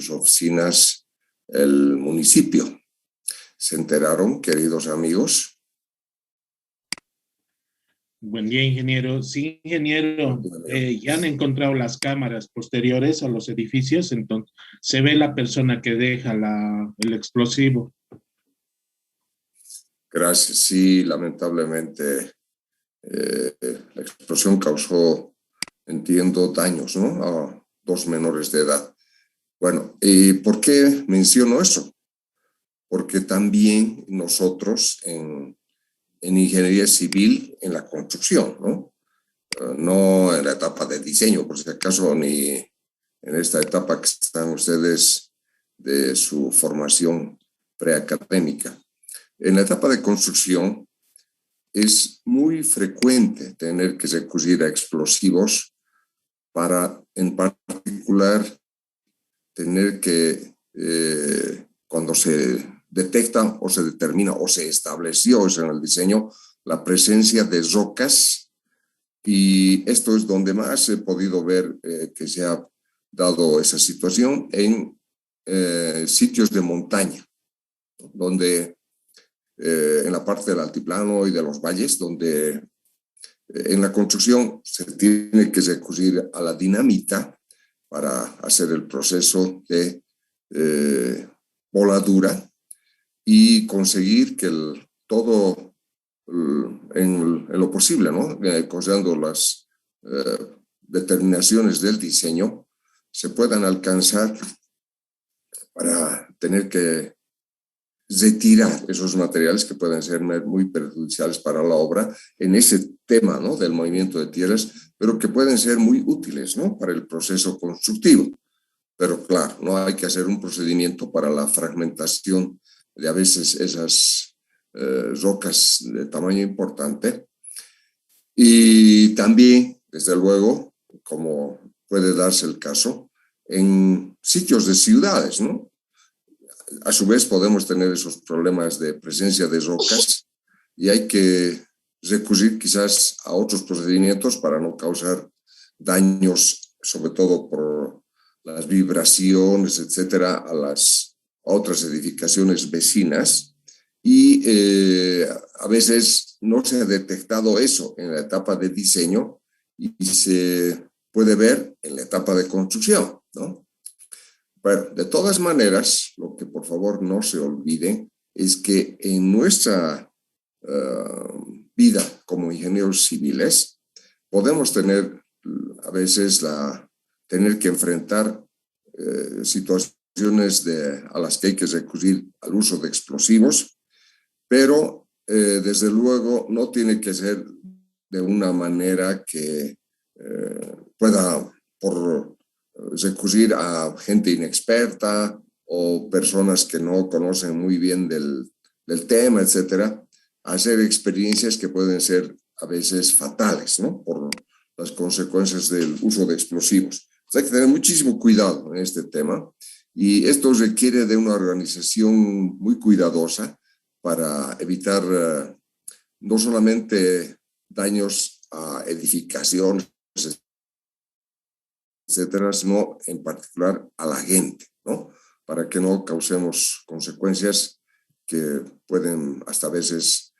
sus oficinas el municipio. ¿Se enteraron, queridos amigos? Buen día, ingeniero. Sí, ingeniero, ya han encontrado las cámaras posteriores a los edificios, entonces se ve la persona que deja el explosivo. Gracias. Sí, lamentablemente la explosión causó, entiendo, daños, ¿no? A dos menores de edad. Bueno, ¿y por qué menciono eso? Porque también nosotros en ingeniería civil, en la construcción, ¿no? No en la etapa de diseño, por si acaso, ni en esta etapa que están ustedes de su formación preacadémica. En la etapa de construcción es muy frecuente tener que recurrir a explosivos para, en particular, tener que, cuando se detecta o se determina o se estableció eso en el diseño, la presencia de rocas, y esto es donde más he podido ver que se ha dado esa situación en sitios de montaña, donde en la parte del altiplano y de los valles, donde en la construcción se tiene que recurrir a la dinamita para hacer el proceso de voladura y conseguir que todo en lo posible, ¿no? Considerando las determinaciones del diseño, se puedan alcanzar para tener que retirar esos materiales que pueden ser muy perjudiciales para la obra en ese tema, ¿no? Del movimiento de tierras, pero que pueden ser muy útiles, ¿no? Para el proceso constructivo. Pero claro, no hay que hacer un procedimiento para la fragmentación de a veces esas rocas de tamaño importante. Y también, desde luego, como puede darse el caso, en sitios de ciudades, ¿no? A su vez podemos tener esos problemas de presencia de rocas y hay que recurrir quizás a otros procedimientos para no causar daños, sobre todo por las vibraciones, etcétera, a las otras edificaciones vecinas. Y a veces no se ha detectado eso en la etapa de diseño y se puede ver en la etapa de construcción, ¿no? Bueno, de todas maneras, lo que por favor no se olviden es que en nuestra vida como ingenieros civiles podemos tener a veces tener que enfrentar situaciones a las que hay que recurrir al uso de explosivos, pero desde luego no tiene que ser de una manera que pueda por recurrir a gente inexperta o personas que no conocen muy bien del tema, etcétera, hacer experiencias que pueden ser a veces fatales, ¿no? Por las consecuencias del uso de explosivos. O sea, hay que tener muchísimo cuidado en este tema y esto requiere de una organización muy cuidadosa para evitar no solamente daños a edificaciones, etcétera, sino en particular a la gente, ¿no? Para que no causemos consecuencias que pueden hasta veces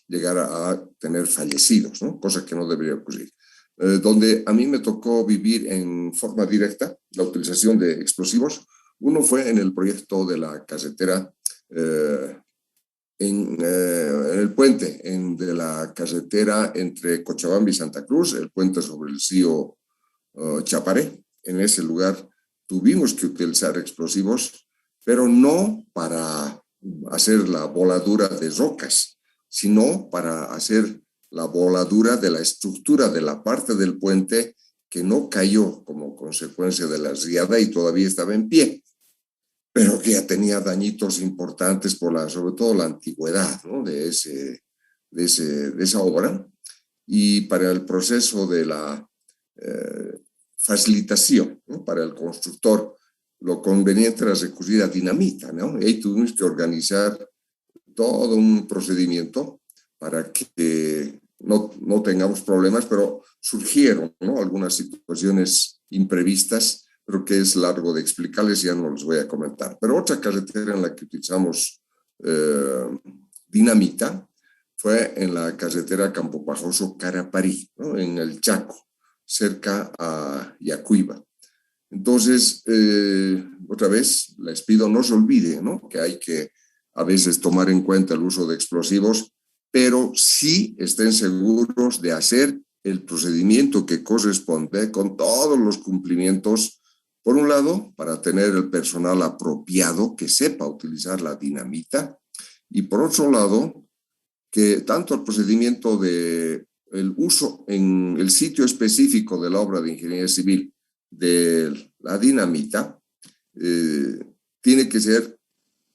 llegar a tener fallecidos, ¿no? Cosa que no debería ocurrir. Donde a mí me tocó vivir en forma directa la utilización de explosivos, uno fue en el proyecto de la carretera en el puente de la carretera entre Cochabamba y Santa Cruz, el puente sobre el río Chaparé. En ese lugar tuvimos que utilizar explosivos, pero no para hacer la voladura de rocas, sino para hacer la voladura de la estructura de la parte del puente que no cayó como consecuencia de la riada y todavía estaba en pie, pero que ya tenía dañitos importantes por sobre todo la antigüedad, ¿no? de esa obra. Y para el proceso de la facilitación, ¿no? Para el constructor, lo conveniente era recurrir a dinamita, ¿no? Y ahí tuvimos que organizar todo un procedimiento para que no tengamos problemas, pero surgieron, ¿no? Algunas situaciones imprevistas pero que es largo de explicarles, ya no les voy a comentar. Pero otra carretera en la que utilizamos dinamita fue en la carretera Campo Pajoso-Caraparí, ¿no? En el Chaco, cerca a Yacuiba. Entonces, otra vez, les pido no se olviden, ¿no? Que hay que a veces tomar en cuenta el uso de explosivos, pero sí estén seguros de hacer el procedimiento que corresponde con todos los cumplimientos, por un lado, para tener el personal apropiado que sepa utilizar la dinamita, y por otro lado, que tanto el procedimiento de el uso en el sitio específico de la obra de ingeniería civil de la dinamita tiene que ser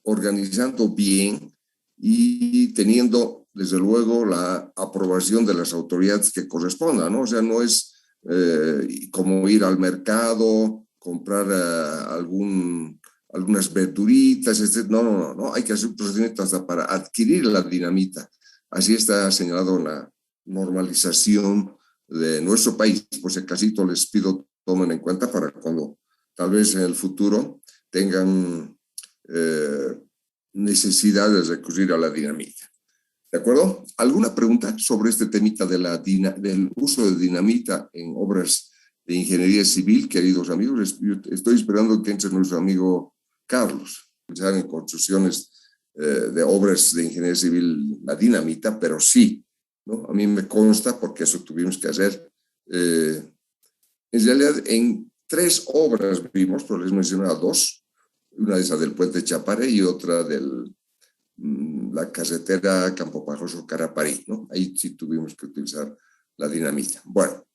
organizando bien y teniendo, desde luego, la aprobación de las autoridades que correspondan, ¿no? O sea, no es como ir al mercado, comprar algunas verduritas, etc. No, hay que hacer un procedimiento hasta para adquirir la dinamita. Así está señalado en la normalización de nuestro país. Por si acaso les pido tomen en cuenta para cuando tal vez en el futuro tengan necesidad de recurrir a la dinamita. ¿De acuerdo? ¿Alguna pregunta sobre este temita de del uso de dinamita en obras de ingeniería civil, queridos amigos? Yo estoy esperando que entre nuestro amigo Carlos, en construcciones de obras de ingeniería civil la dinamita, pero sí, ¿no? A mí me consta, porque eso tuvimos que hacer. En realidad, en 3 obras vimos, pero les mencionaba 2, una de esas del puente Chapare y otra de la carretera Campo Pajoso-Caraparí, ¿no? Ahí sí tuvimos que utilizar la dinamita. Bueno,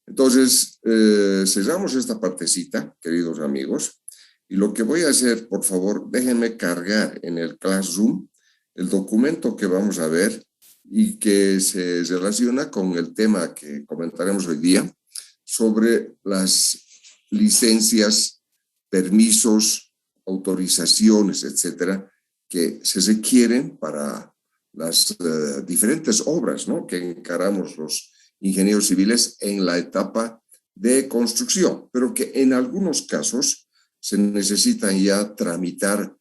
entonces cerramos esta partecita, queridos amigos, y lo que voy a hacer, por favor, déjenme cargar en el Classroom el documento que vamos a ver y que se relaciona con el tema que comentaremos hoy día sobre las licencias, permisos, autorizaciones, etcétera, que se requieren para las diferentes obras, ¿no?, que encaramos los ingenieros civiles en la etapa de construcción, pero que en algunos casos se necesitan ya tramitar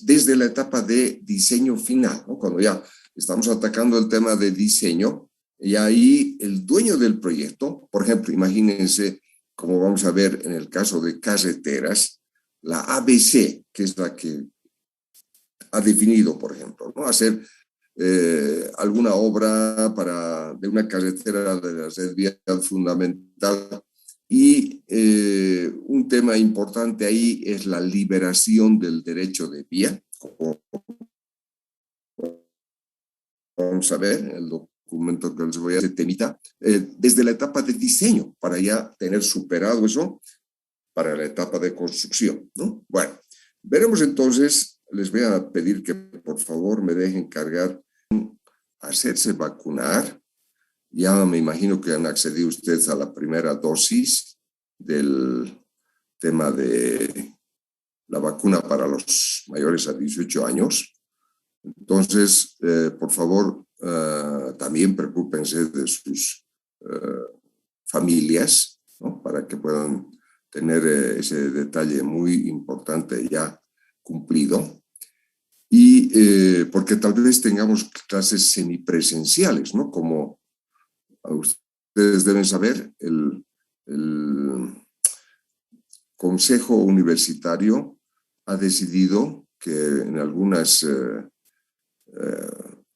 desde la etapa de diseño final, ¿no? Cuando ya estamos atacando el tema de diseño, y ahí el dueño del proyecto, por ejemplo, imagínense, como vamos a ver en el caso de carreteras, la ABC, que es la que ha definido, por ejemplo, ¿no?, hacer alguna obra de una carretera de la red vial fundamental. Y un tema importante ahí es la liberación del derecho de vía. Vamos a ver el documento que les voy a hacer, temita, desde la etapa de diseño, para ya tener superado eso para la etapa de construcción, ¿no? Bueno, veremos entonces. Les voy a pedir que por favor me dejen cargar, hacerse vacunar. Ya me imagino que han accedido ustedes a la primera dosis del tema de la vacuna para los mayores a 18 años. Entonces, por favor, también preocúpense de sus familias, ¿no?, para que puedan tener ese detalle muy importante ya cumplido. Y porque tal vez tengamos clases semipresenciales, ¿no? Como ustedes deben saber, el Consejo Universitario ha decidido que en algunas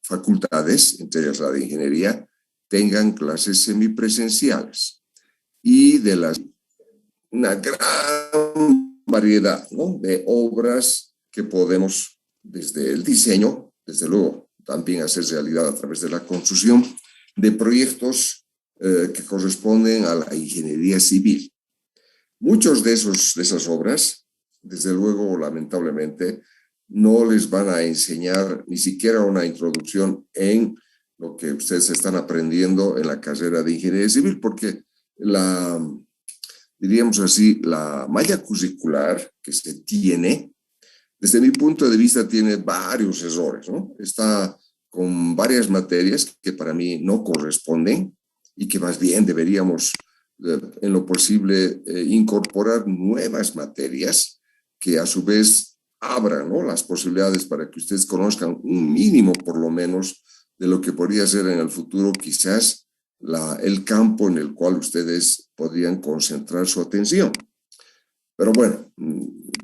facultades, entre ellas la de ingeniería, tengan clases semipresenciales. Y de una gran variedad, ¿no?, de obras que podemos, desde el diseño, desde luego, también hacer realidad a través de la construcción de proyectos que corresponden a la ingeniería civil. Muchos de esas obras, desde luego, lamentablemente, no les van a enseñar ni siquiera una introducción en lo que ustedes están aprendiendo en la carrera de ingeniería civil, porque diríamos así, la malla curricular que se tiene, desde mi punto de vista, tiene varios errores, ¿no? Está con varias materias que para mí no corresponden y que más bien deberíamos en lo posible, incorporar nuevas materias que a su vez abran, ¿no?, las posibilidades para que ustedes conozcan un mínimo, por lo menos, de lo que podría ser en el futuro quizás el campo en el cual ustedes podrían concentrar su atención. Pero bueno,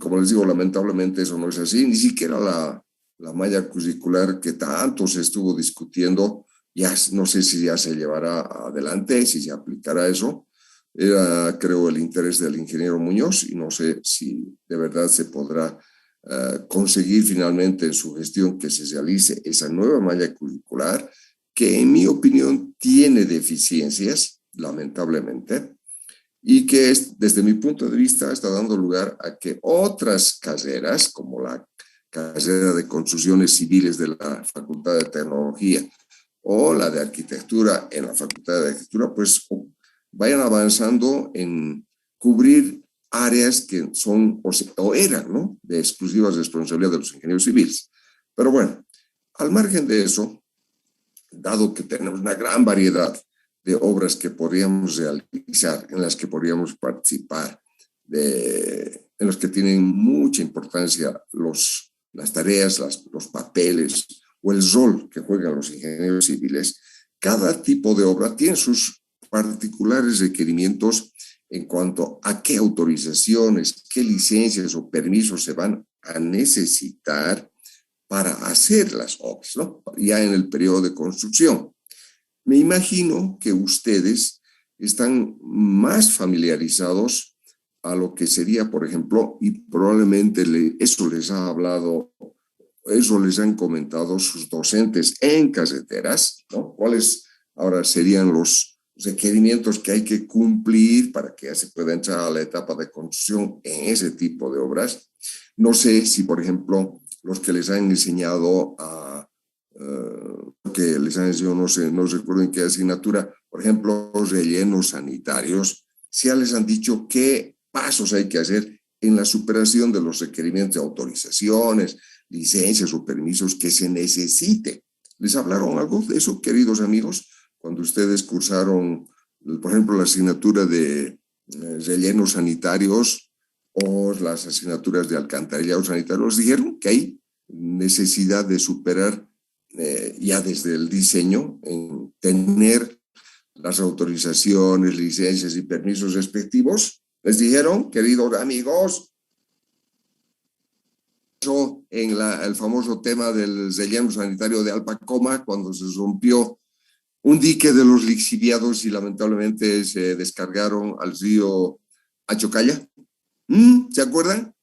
como les digo, lamentablemente eso no es así. Ni siquiera la malla curricular que tanto se estuvo discutiendo, ya no sé si ya se llevará adelante, si se aplicará eso. Era, creo, el interés del ingeniero Muñoz y no sé si de verdad se podrá conseguir finalmente en su gestión que se realice esa nueva malla curricular, que en mi opinión tiene deficiencias, lamentablemente, y que desde mi punto de vista está dando lugar a que otras carreras, como la carrera de construcciones civiles de la Facultad de Tecnología o la de arquitectura en la Facultad de Arquitectura, pues vayan avanzando en cubrir áreas que son o eran, ¿no?, de exclusiva responsabilidad de los ingenieros civiles. Pero bueno, al margen de eso, dado que tenemos una gran variedad de obras que podríamos realizar, en las que podríamos participar, en los que tienen mucha importancia las tareas, los papeles o el rol que juegan los ingenieros civiles, cada tipo de obra tiene sus particulares requerimientos en cuanto a qué autorizaciones, qué licencias o permisos se van a necesitar para hacer las obras, ¿no?, ya en el periodo de construcción. Me imagino que ustedes están más familiarizados a lo que sería, por ejemplo, y probablemente eso les ha hablado, eso les han comentado sus docentes en carreteras, ¿no?, cuáles ahora serían los requerimientos que hay que cumplir para que ya se pueda entrar a la etapa de construcción en ese tipo de obras. No sé si, por ejemplo, los que les han enseñado que les han enseñado, no recuerdo en qué asignatura, por ejemplo, los rellenos sanitarios, si ya les han dicho qué pasos hay que hacer en la superación de los requerimientos de autorizaciones, licencias o permisos que se necesite. ¿Les hablaron algo de eso, queridos amigos, cuando ustedes cursaron, por ejemplo, la asignatura de rellenos sanitarios o las asignaturas de alcantarillado sanitario? ¿Les dijeron que hay necesidad de superar ya desde el diseño, en tener las autorizaciones, licencias y permisos respectivos? ¿Les dijeron, queridos amigos? Eso en el famoso tema del relleno sanitario de Alpacoma, cuando se rompió un dique de los lixiviados y lamentablemente se descargaron al río Achocalla. ¿Se acuerdan?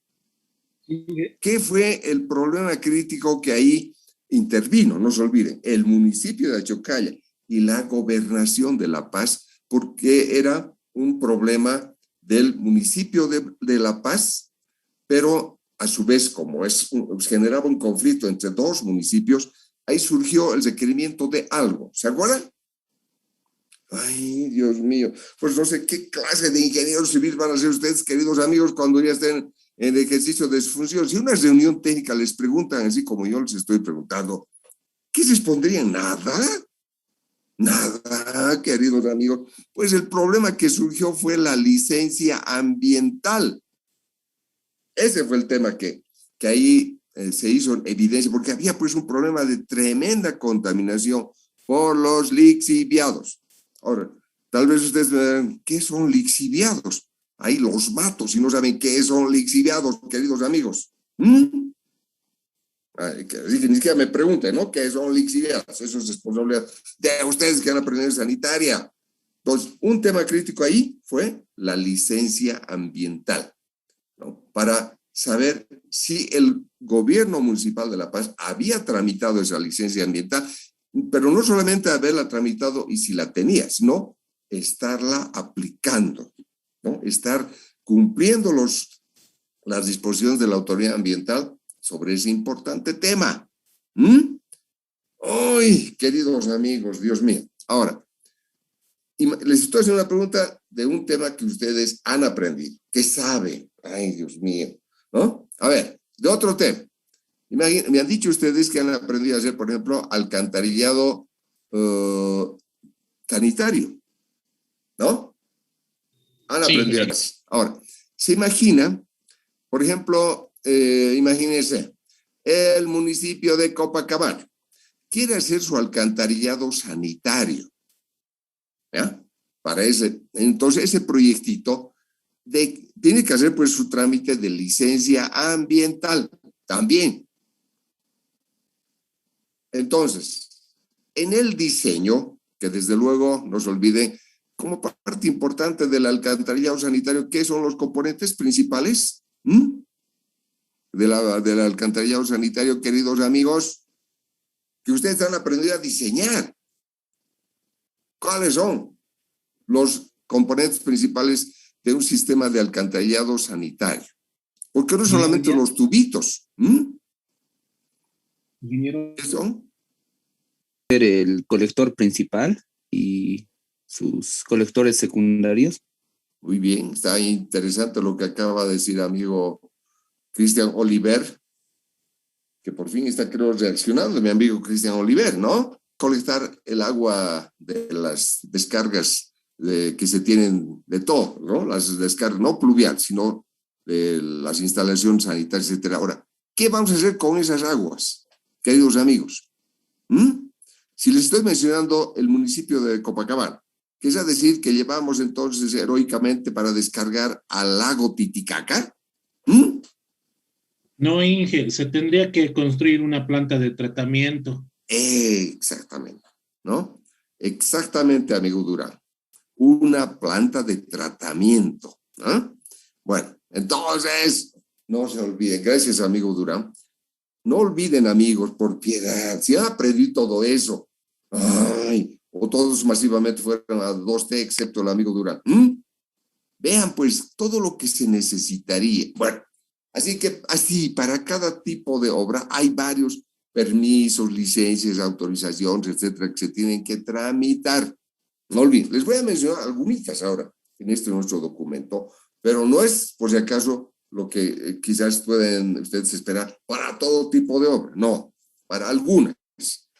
¿Qué fue el problema crítico que ahí intervino? No se olviden, el municipio de Achocalla y la gobernación de La Paz, porque era un problema del municipio de La Paz, pero a su vez, como generaba un conflicto entre dos municipios, ahí surgió el requerimiento de algo. ¿Se acuerdan? Ay, Dios mío. Pues no sé qué clase de ingenieros civiles van a ser ustedes, queridos amigos, cuando ya estén en ejercicio de su función. Si en una reunión técnica les preguntan, así como yo les estoy preguntando, ¿qué respondrían? Nada. Nada, queridos amigos. Pues el problema que surgió fue la licencia ambiental. Ese fue el tema que ahí se hizo en evidencia, porque había pues un problema de tremenda contaminación por los lixiviados. Ahora, tal vez ustedes me dirán, ¿qué son lixiviados? Ahí los mato si no saben qué son lixiviados, queridos amigos. Que ni siquiera me pregunten, ¿no?, qué son lixiviados. Eso es responsabilidad de ustedes que han aprendido sanitaria. Entonces, un tema crítico ahí fue la licencia ambiental, ¿no?, para saber si el gobierno municipal de La Paz había tramitado esa licencia ambiental, pero no solamente haberla tramitado y si la tenía, sino estarla aplicando, ¿no?, estar cumpliendo las disposiciones de la autoridad ambiental sobre ese importante tema. ¡Ay, queridos amigos, Dios mío! Ahora, les estoy haciendo una pregunta de un tema que ustedes han aprendido, que saben. ¡Ay, Dios mío! ¿No? A ver, de otro tema. Me han dicho ustedes que han aprendido a hacer, por ejemplo, alcantarillado sanitario, ¿no? Han Sí, aprendido. ingeniero. Ahora, se imagina, por ejemplo, imagínense, el municipio de Copacabana quiere hacer su alcantarillado sanitario, ¿ya? Entonces ese proyectito tiene que hacer pues su trámite de licencia ambiental también. Entonces, en el diseño, que desde luego no se olvide, como parte importante del alcantarillado sanitario, ¿qué son los componentes principales del alcantarillado sanitario, queridos amigos? Que ustedes han aprendido a diseñar. ¿Cuáles son los componentes principales de un sistema de alcantarillado sanitario? Porque no solamente los tubitos. Ingeniero. ¿Qué son? El colector principal y sus colectores secundarios. Muy bien, está interesante lo que acaba de decir amigo Cristian Oliver, que por fin está, creo, reaccionando, mi amigo Cristian Oliver, ¿no? Colectar el agua de las descargas que se tienen de todo, ¿no? Las descargas, no pluvial, sino de las instalaciones sanitarias, etcétera. Ahora, ¿qué vamos a hacer con esas aguas, queridos amigos? Si les estoy mencionando el municipio de Copacabana, ¿qué es decir que llevamos entonces heroicamente para descargar al lago Titicaca? No, Inge, se tendría que construir una planta de tratamiento. Exactamente, ¿no? Exactamente, amigo Durán. Una planta de tratamiento. ¿Ah? Bueno, entonces, no se olviden, gracias, amigo Durán. No olviden, amigos, por piedad, si han aprendido todo eso, ay, o todos masivamente fueron a 2T, excepto el amigo Durán. Vean, pues, todo lo que se necesitaría. Bueno, así que, así, para cada tipo de obra hay varios permisos, licencias, autorizaciones, etcétera, que se tienen que tramitar. No olviden, les voy a mencionar algunas ahora en este nuestro documento, pero no es, por si acaso, lo que quizás pueden ustedes esperar para todo tipo de obra, no, para algunas,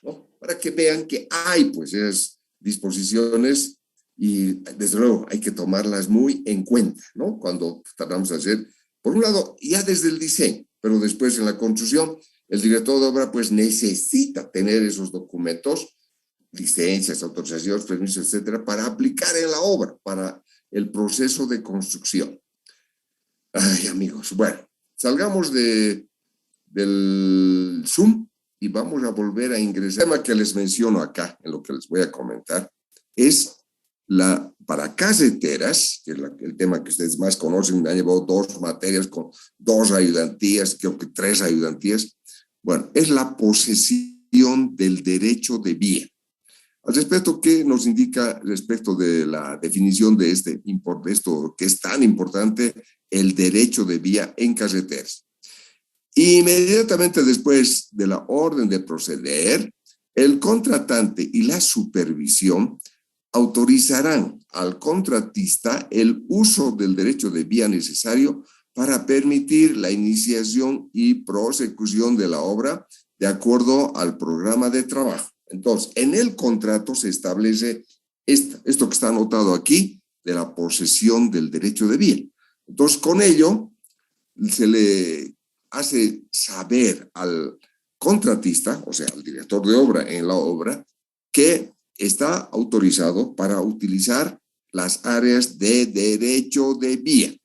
¿no? Para que vean que hay pues esas disposiciones y desde luego hay que tomarlas muy en cuenta, ¿no? Cuando tratamos de hacer, por un lado, ya desde el diseño, pero después en la construcción, el director de obra pues necesita tener esos documentos, licencias, autorizaciones, permisos, etcétera, para aplicar en la obra, para el proceso de construcción. Ay, amigos, bueno, salgamos del Zoom y vamos a volver a ingresar. El tema que les menciono acá, en lo que les voy a comentar, es para caseteras, que es el tema que ustedes más conocen, me han llevado 2 materias con 2 ayudantías, creo que 3 ayudantías. Bueno, es la posesión del derecho de vía. Al respecto, ¿qué nos indica respecto de la definición de esto que es tan importante, el derecho de vía en carreteras? Inmediatamente después de la orden de proceder, el contratante y la supervisión autorizarán al contratista el uso del derecho de vía necesario para permitir la iniciación y prosecución de la obra de acuerdo al programa de trabajo. Entonces, en el contrato se establece esto que está anotado aquí, de la posesión del derecho de vía. Entonces, con ello, se le hace saber al contratista, o sea, al director de obra en la obra, que está autorizado para utilizar las áreas de derecho de vía.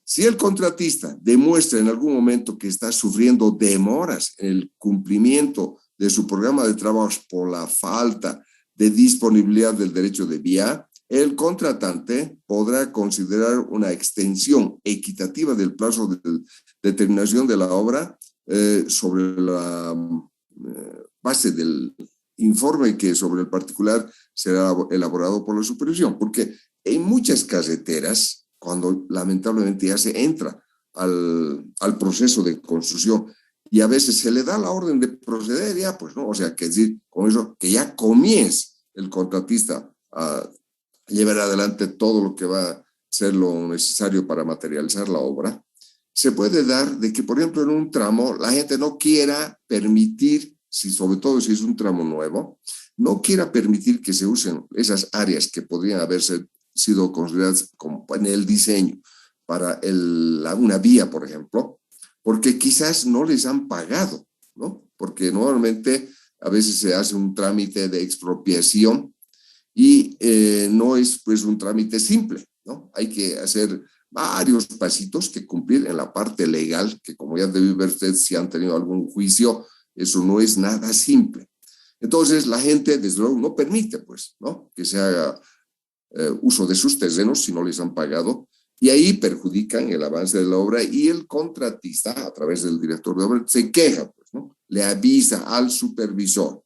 Si el contratista demuestra en algún momento que está sufriendo demoras en el cumplimiento de su programa de trabajos por la falta de disponibilidad del derecho de vía, el contratante podrá considerar una extensión equitativa del plazo de terminación de la obra sobre la base del informe que sobre el particular será elaborado por la supervisión, porque en muchas carreteras, cuando lamentablemente ya se entra al proceso de construcción y a veces se le da la orden de proceder, ya pues no, o sea, que decir con eso que ya comience el contratista a llevar adelante todo lo que va a ser lo necesario para materializar la obra, se puede dar de que, por ejemplo, en un tramo la gente no quiera permitir, sobre todo si es un tramo nuevo, no quiera permitir que se usen esas áreas que podrían haberse sido consideradas como en el diseño para una vía, por ejemplo, porque quizás no les han pagado, ¿no? Porque normalmente a veces se hace un trámite de expropiación y no es pues un trámite simple, ¿no? Hay que hacer varios pasitos que cumplir en la parte legal, que como ya debe ver usted si han tenido algún juicio, eso no es nada simple. Entonces la gente desde luego no permite pues, ¿no? Que se haga uso de sus terrenos si no les han pagado, y ahí perjudican el avance de la obra, y el contratista a través del director de obra se queja, pues, ¿no? Le avisa al supervisor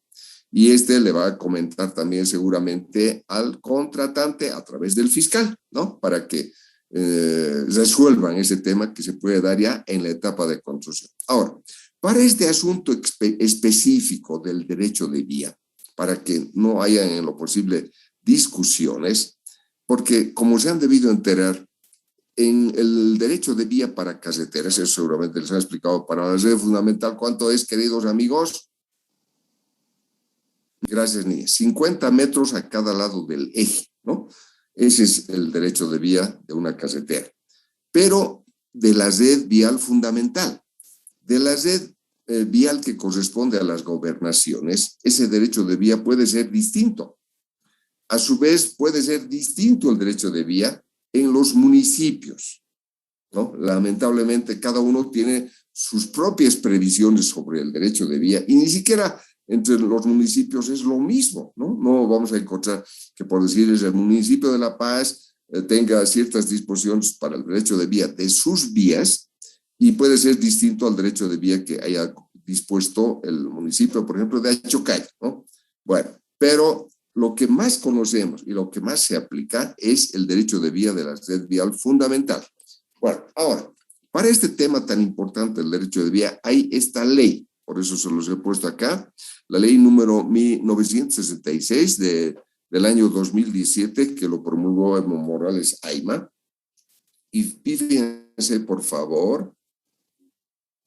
y este le va a comentar también seguramente al contratante a través del fiscal, ¿no? Para que resuelvan ese tema que se puede dar ya en la etapa de construcción. Ahora, para este asunto específico del derecho de vía, para que no haya en lo posible discusiones, porque como se han debido enterar, en el derecho de vía para carreteras, eso seguramente les han explicado, para la red fundamental, ¿cuánto es, queridos amigos? Gracias, Niña. 50 metros a cada lado del eje, ¿no? Ese es el derecho de vía de una carretera. Pero de la red vial fundamental, de la red vial que corresponde a las gobernaciones, ese derecho de vía puede ser distinto. A su vez, puede ser distinto el derecho de vía en los municipios, ¿no? Lamentablemente, cada uno tiene sus propias previsiones sobre el derecho de vía y ni siquiera entre los municipios es lo mismo, ¿no? No vamos a encontrar que, por decirles, el municipio de La Paz tenga ciertas disposiciones para el derecho de vía de sus vías y puede ser distinto al derecho de vía que haya dispuesto el municipio, por ejemplo, de Achocay, ¿no? Bueno, pero lo que más conocemos y lo que más se aplica es el derecho de vía de la red vial fundamental. Bueno, ahora, para este tema tan importante, el derecho de vía, hay esta ley, por eso se los he puesto acá, la ley número 1966 del año 2017, que lo promulgó Evo Morales Ayma. Y fíjense, por favor,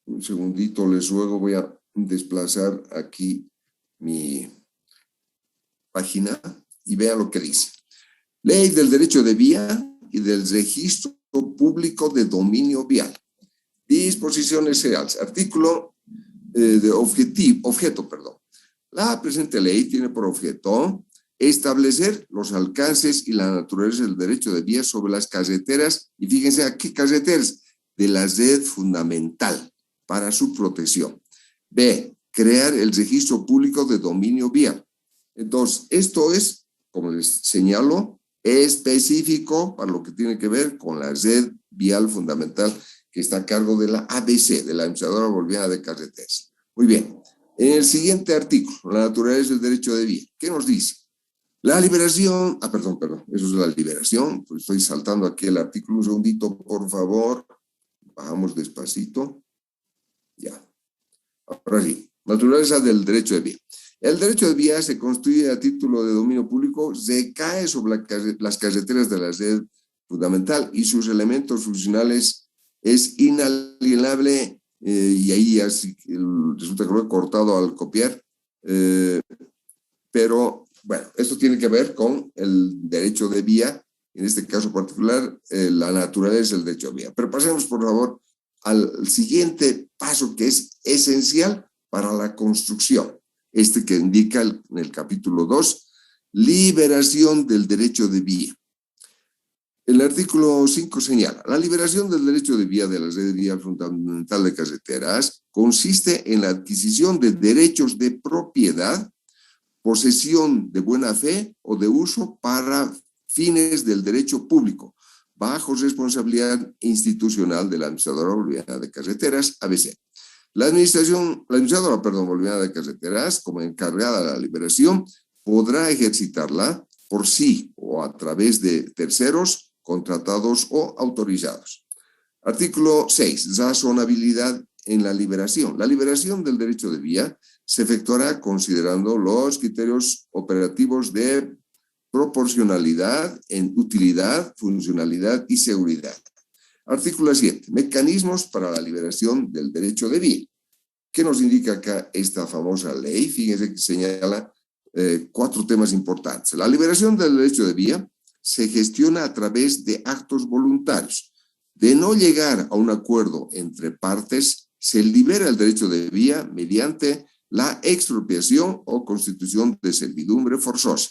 un segundito, les ruego, voy a desplazar aquí mi página y vean lo que dice. Ley del derecho de vía y del registro público de dominio vial. Disposiciones generales. Artículo de objeto. La presente ley tiene por objeto establecer los alcances y la naturaleza del derecho de vía sobre las carreteras, y fíjense a qué carreteras, de la red fundamental para su protección. B, crear el registro público de dominio vial. Entonces, esto es, como les señalo, específico para lo que tiene que ver con la red vial fundamental que está a cargo de la ABC, de la Administradora Boliviana de Carreteras. Muy bien. En el siguiente artículo, la naturaleza del derecho de vía, ¿qué nos dice? La liberación, perdón, eso es la liberación, pues estoy saltando aquí el artículo, un segundito, por favor, bajamos despacito, ya, ahora sí, naturaleza del derecho de vía. El derecho de vía se constituye a título de dominio público, recae sobre las carreteras de la red fundamental y sus elementos funcionales es inalienable, y ahí ya resulta que lo he cortado al copiar, pero bueno, esto tiene que ver con el derecho de vía, en este caso particular, la naturaleza del derecho de vía. Pero pasemos, por favor, al siguiente paso que es esencial para la construcción, que indica en el capítulo 2, liberación del derecho de vía. El artículo 5 señala, la liberación del derecho de vía de la red vial fundamental de carreteras consiste en la adquisición de derechos de propiedad, posesión de buena fe o de uso para fines del derecho público, bajo responsabilidad institucional de la Administradora Boliviana de Carreteras, ABC. La Administradora Boliviana de Carreteras, como encargada de la liberación, podrá ejercitarla por sí o a través de terceros, contratados o autorizados. Artículo 6. Razonabilidad en la liberación. La liberación del derecho de vía se efectuará considerando los criterios operativos de proporcionalidad, en utilidad, funcionalidad y seguridad. Artículo 7. Mecanismos para la liberación del derecho de vía. ¿Qué nos indica acá esta famosa ley? Fíjense que señala 4 temas importantes. La liberación del derecho de vía se gestiona a través de actos voluntarios. De no llegar a un acuerdo entre partes, se libera el derecho de vía mediante la expropiación o constitución de servidumbre forzosa.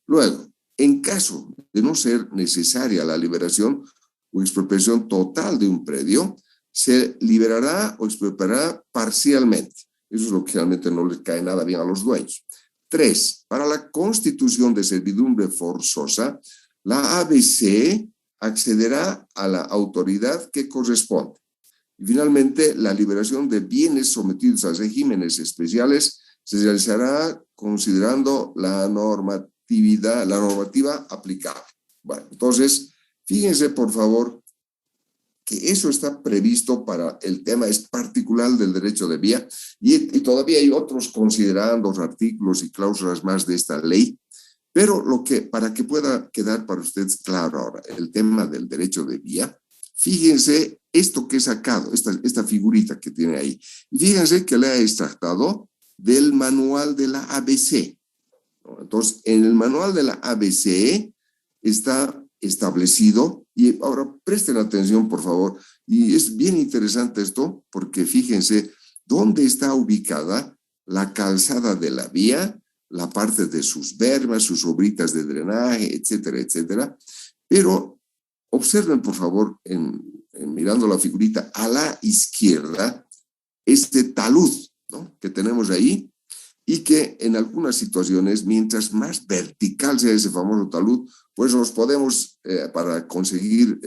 Luego, en caso de no ser necesaria la liberación o expropiación total de un predio, se liberará o expropiará parcialmente. Eso es lo que realmente no les cae nada bien a los dueños. 3. Para la constitución de servidumbre forzosa, la ABC accederá a la autoridad que corresponde. Y finalmente, la liberación de bienes sometidos a regímenes especiales se realizará considerando la normativa aplicable. Bueno, entonces, fíjense por favor que eso está previsto para el tema es particular del derecho de vía y todavía hay otros considerando artículos y cláusulas más de esta ley, pero para que pueda quedar para ustedes claro ahora el tema del derecho de vía, fíjense esto que he sacado, esta figurita que tiene ahí, y fíjense que la he extractado del manual de la ABC. Entonces, en el manual de la ABC está establecido, y ahora presten atención, por favor, y es bien interesante esto, porque fíjense dónde está ubicada la calzada de la vía, la parte de sus bermas, sus obritas de drenaje, etcétera, etcétera. Pero observen, por favor, mirando la figurita a la izquierda, este talud, ¿no?, que tenemos ahí, y que en algunas situaciones, mientras más vertical sea ese famoso talud, pues nos podemos, para conseguir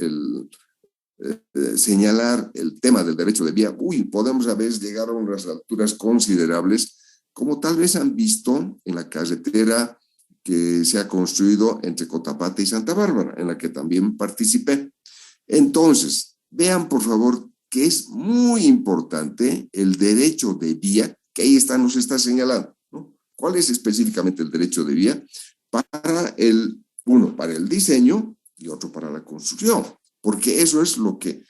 señalar el tema del derecho de vía, podemos a veces llegar a unas alturas considerables, como tal vez han visto en la carretera que se ha construido entre Cotapata y Santa Bárbara, en la que también participé. Entonces, vean por favor que es muy importante el derecho de vía, que ahí nos está señalando, ¿no? ¿Cuál es específicamente el derecho de vía? Uno para el diseño y otro para la construcción, porque eso es lo que,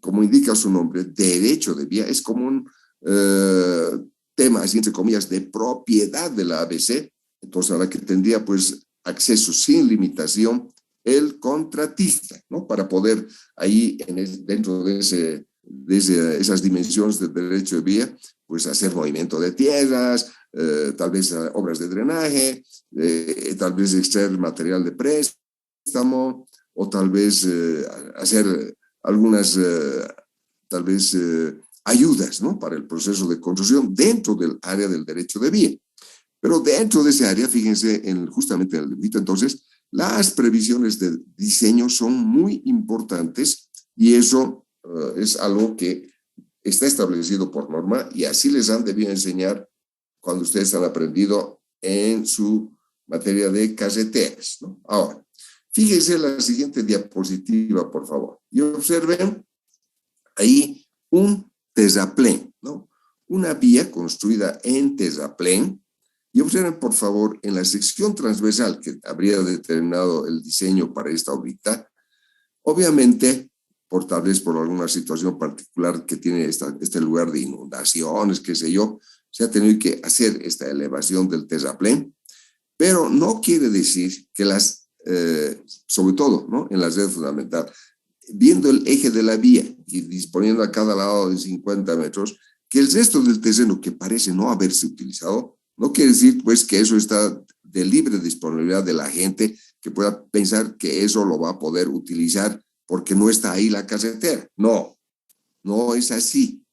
como indica su nombre, derecho de vía, es como un tema, así entre comillas, de propiedad de la ABC, entonces a la que tendría pues acceso sin limitación el contratista, ¿no?, para poder ahí dentro de esas dimensiones del derecho de vía, pues hacer movimiento de tierras, tal vez obras de drenaje, tal vez extraer material de préstamo, o tal vez hacer algunas, tal vez ayudas, ¿no?, para el proceso de construcción dentro del área del derecho de vía. Pero dentro de ese área, fíjense justamente en el librito, entonces, las previsiones de diseño son muy importantes y eso es algo que está establecido por norma y así les han debido enseñar cuando ustedes han aprendido en su materia de carreteras, ¿no? Ahora, fíjense la siguiente diapositiva, por favor, y observen ahí un terraplén, ¿no?, una vía construida en terraplén. Y observen, por favor, en la sección transversal que habría determinado el diseño para esta obrita, obviamente, tal vez por alguna situación particular que tiene este lugar de inundaciones, qué sé yo, se ha tenido que hacer esta elevación del terraplén, pero no quiere decir que sobre todo, ¿no?, en la red fundamental, viendo el eje de la vía y disponiendo a cada lado de 50 metros, que el resto del terreno que parece no haberse utilizado, no quiere decir, pues, que eso está de libre disponibilidad de la gente que pueda pensar que eso lo va a poder utilizar porque no está ahí la carretera. No, no es así.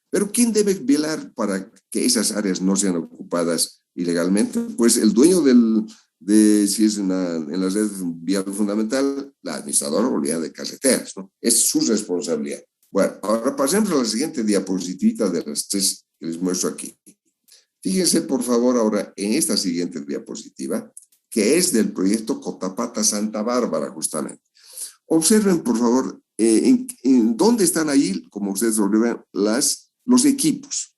Pero ¿quién debe velar para que esas áreas no sean ocupadas ilegalmente? Pues el dueño si es en la red vial fundamental, la administradora o unidad de carreteras, ¿no? Es su responsabilidad. Bueno, ahora pasemos a la siguiente diapositiva de las 3 que les muestro aquí. Fíjense, por favor, ahora en esta siguiente diapositiva, que es del proyecto Cotapata-Santa Bárbara, justamente. Observen, por favor, en dónde están ahí, como ustedes lo ven, los equipos.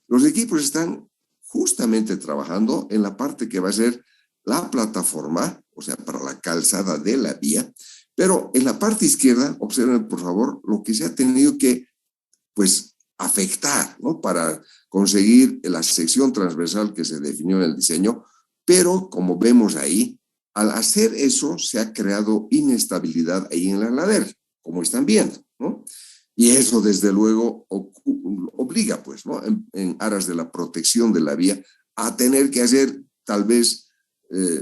Los equipos están justamente trabajando en la parte que va a ser la plataforma, o sea, para la calzada de la vía, pero en la parte izquierda, observen, por favor, lo que se ha tenido que, pues, afectar, ¿no?, para conseguir la sección transversal que se definió en el diseño, pero como vemos ahí, Al hacer eso, se ha creado inestabilidad ahí en la ladera, como están viendo, ¿no? Y eso, desde luego, obliga, pues, ¿no? En aras de la protección de la vía, a tener que hacer, tal vez,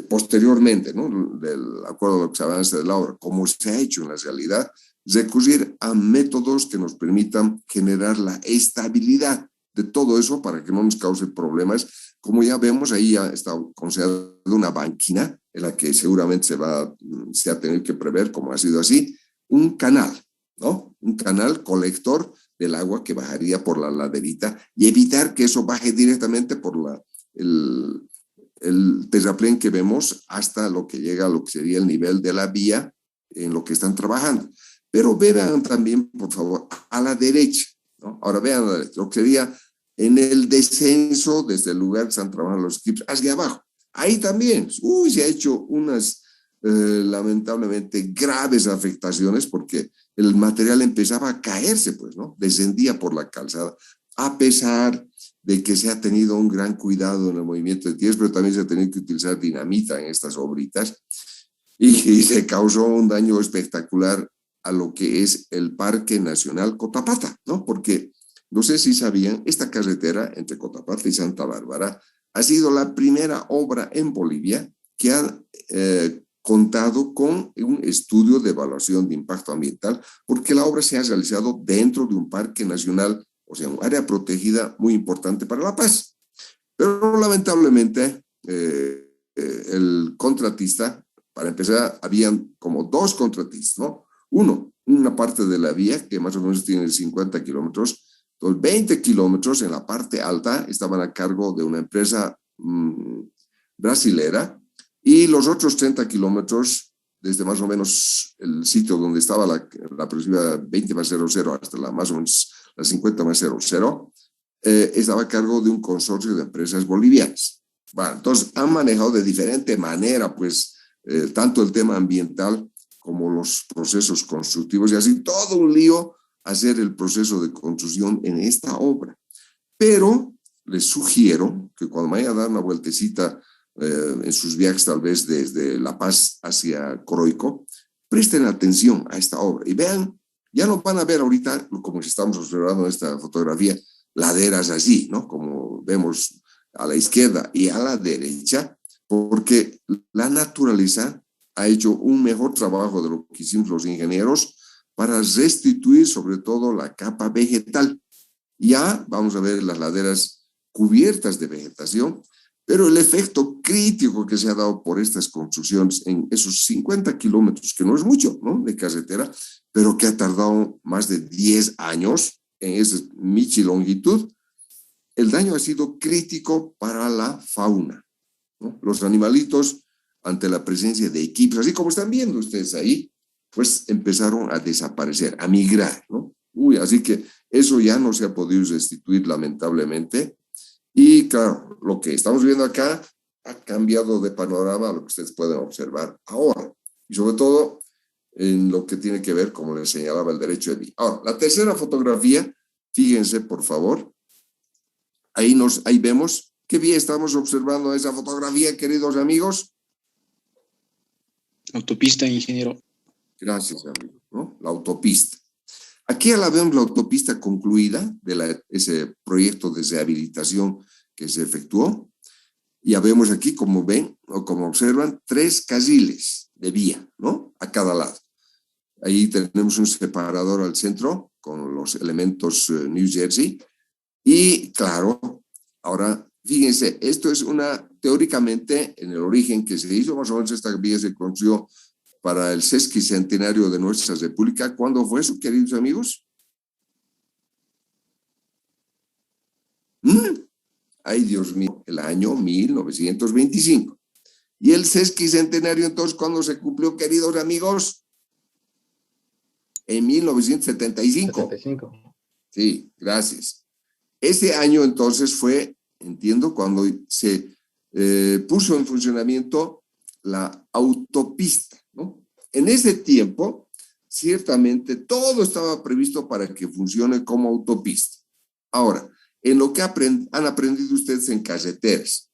posteriormente, ¿no? Del acuerdo a lo que se avanza de la obra, como se ha hecho en la realidad, recurrir a métodos que nos permitan generar la estabilidad de todo eso para que no nos cause problemas. Como ya vemos, ahí ya está considerada una banquina en la que seguramente se va a tener que prever, como ha sido así, un canal, ¿no? Un canal colector del agua que bajaría por la laderita y evitar que eso baje directamente por el terraplén que vemos hasta lo que llega a lo que sería el nivel de la vía en lo que están trabajando. Pero vean también, por favor, a la derecha, ¿no? Ahora vean a la derecha, lo que sería en el descenso desde el lugar que están trabajando los equipos hacia abajo. Ahí también, se ha hecho unas lamentablemente graves afectaciones porque el material empezaba a caerse, pues, ¿no? Descendía por la calzada, a pesar de que se ha tenido un gran cuidado en el movimiento de tierras, pero también se ha tenido que utilizar dinamita en estas obritas y se causó un daño espectacular a lo que es el Parque Nacional Cotapata, ¿no? Porque, no sé si sabían, esta carretera entre Cotapata y Santa Bárbara ha sido la primera obra en Bolivia que ha contado con un estudio de evaluación de impacto ambiental, porque la obra se ha realizado dentro de un parque nacional, o sea, un área protegida muy importante para la paz. Pero lamentablemente, el contratista, para empezar, habían como dos contratistas, ¿no? Uno, una parte de la vía que más o menos tiene 50 kilómetros, los 20 kilómetros en la parte alta estaban a cargo de una empresa brasilera, y los otros 30 kilómetros, desde más o menos el sitio donde estaba la presión 20+00 hasta más o menos la 50+00, estaba a cargo de un consorcio de empresas bolivianas. Bueno, entonces han manejado de diferente manera, pues, tanto el tema ambiental como los procesos constructivos, y así todo un lío hacer el proceso de construcción en esta obra. Pero les sugiero que cuando vayan a dar una vueltecita en sus viajes, tal vez desde La Paz hacia Coroico, presten atención a esta obra y vean, ya no van a ver ahorita, como estamos observando en esta fotografía, laderas así, ¿no? Como vemos a la izquierda y a la derecha, porque la naturaleza ha hecho un mejor trabajo de lo que hicimos los ingenieros para restituir sobre todo la capa vegetal. Ya vamos a ver las laderas cubiertas de vegetación, pero el efecto crítico que se ha dado por estas construcciones en esos 50 kilómetros, que no es mucho, ¿no?, de carretera, pero que ha tardado más de 10 años en esa longitud, el daño ha sido crítico para la fauna, ¿no? Los animalitos, ante la presencia de equipos, así como están viendo ustedes ahí, pues empezaron a desaparecer, a migrar, ¿no? Así que eso ya no se ha podido restituir, lamentablemente. Y claro, lo que estamos viendo acá ha cambiado de panorama a lo que ustedes pueden observar ahora. Y sobre todo en lo que tiene que ver, como les señalaba, el derecho de vía. Ahora, la tercera fotografía, fíjense, por favor. Ahí vemos qué vía estamos observando esa fotografía, queridos amigos. Autopista, ingeniero. Gracias, amigo, ¿no? La autopista. Aquí ya la vemos, la autopista concluida de ese proyecto de rehabilitación que se efectuó. Ya vemos aquí, como ven o como observan, 3 carriles de vía, ¿no?, a cada lado. Ahí tenemos un separador al centro con los elementos New Jersey. Y claro, ahora fíjense, esto es teóricamente, en el origen que se hizo, más o menos esta vía se construyó para el sesquicentenario de nuestra república. ¿Cuándo fue eso, queridos amigos? Ay, Dios mío, el año 1925. ¿Y el sesquicentenario entonces cuándo se cumplió, queridos amigos? En 1975. 75. Sí, gracias. Ese año entonces fue, entiendo, cuando se puso en funcionamiento la autopista, ¿no? En ese tiempo, ciertamente, todo estaba previsto para que funcione como autopista. Ahora, en lo que han aprendido ustedes en carreteras,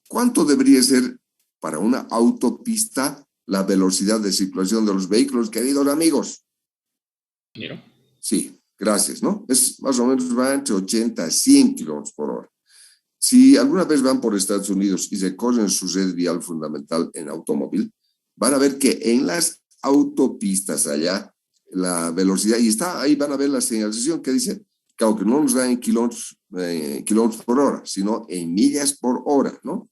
¿cuánto debería ser para una autopista la velocidad de circulación de los vehículos, queridos amigos? ¿Ingeniero? Sí, gracias, ¿no? Es más o menos va entre 80 a 100 kilómetros por hora. Si alguna vez van por Estados Unidos y recorren su red vial fundamental en automóvil, van a ver que en las autopistas allá, la velocidad, y está ahí, van a ver la señalización que dice, claro, que no nos da en kilómetros por hora, sino en millas por hora, ¿no?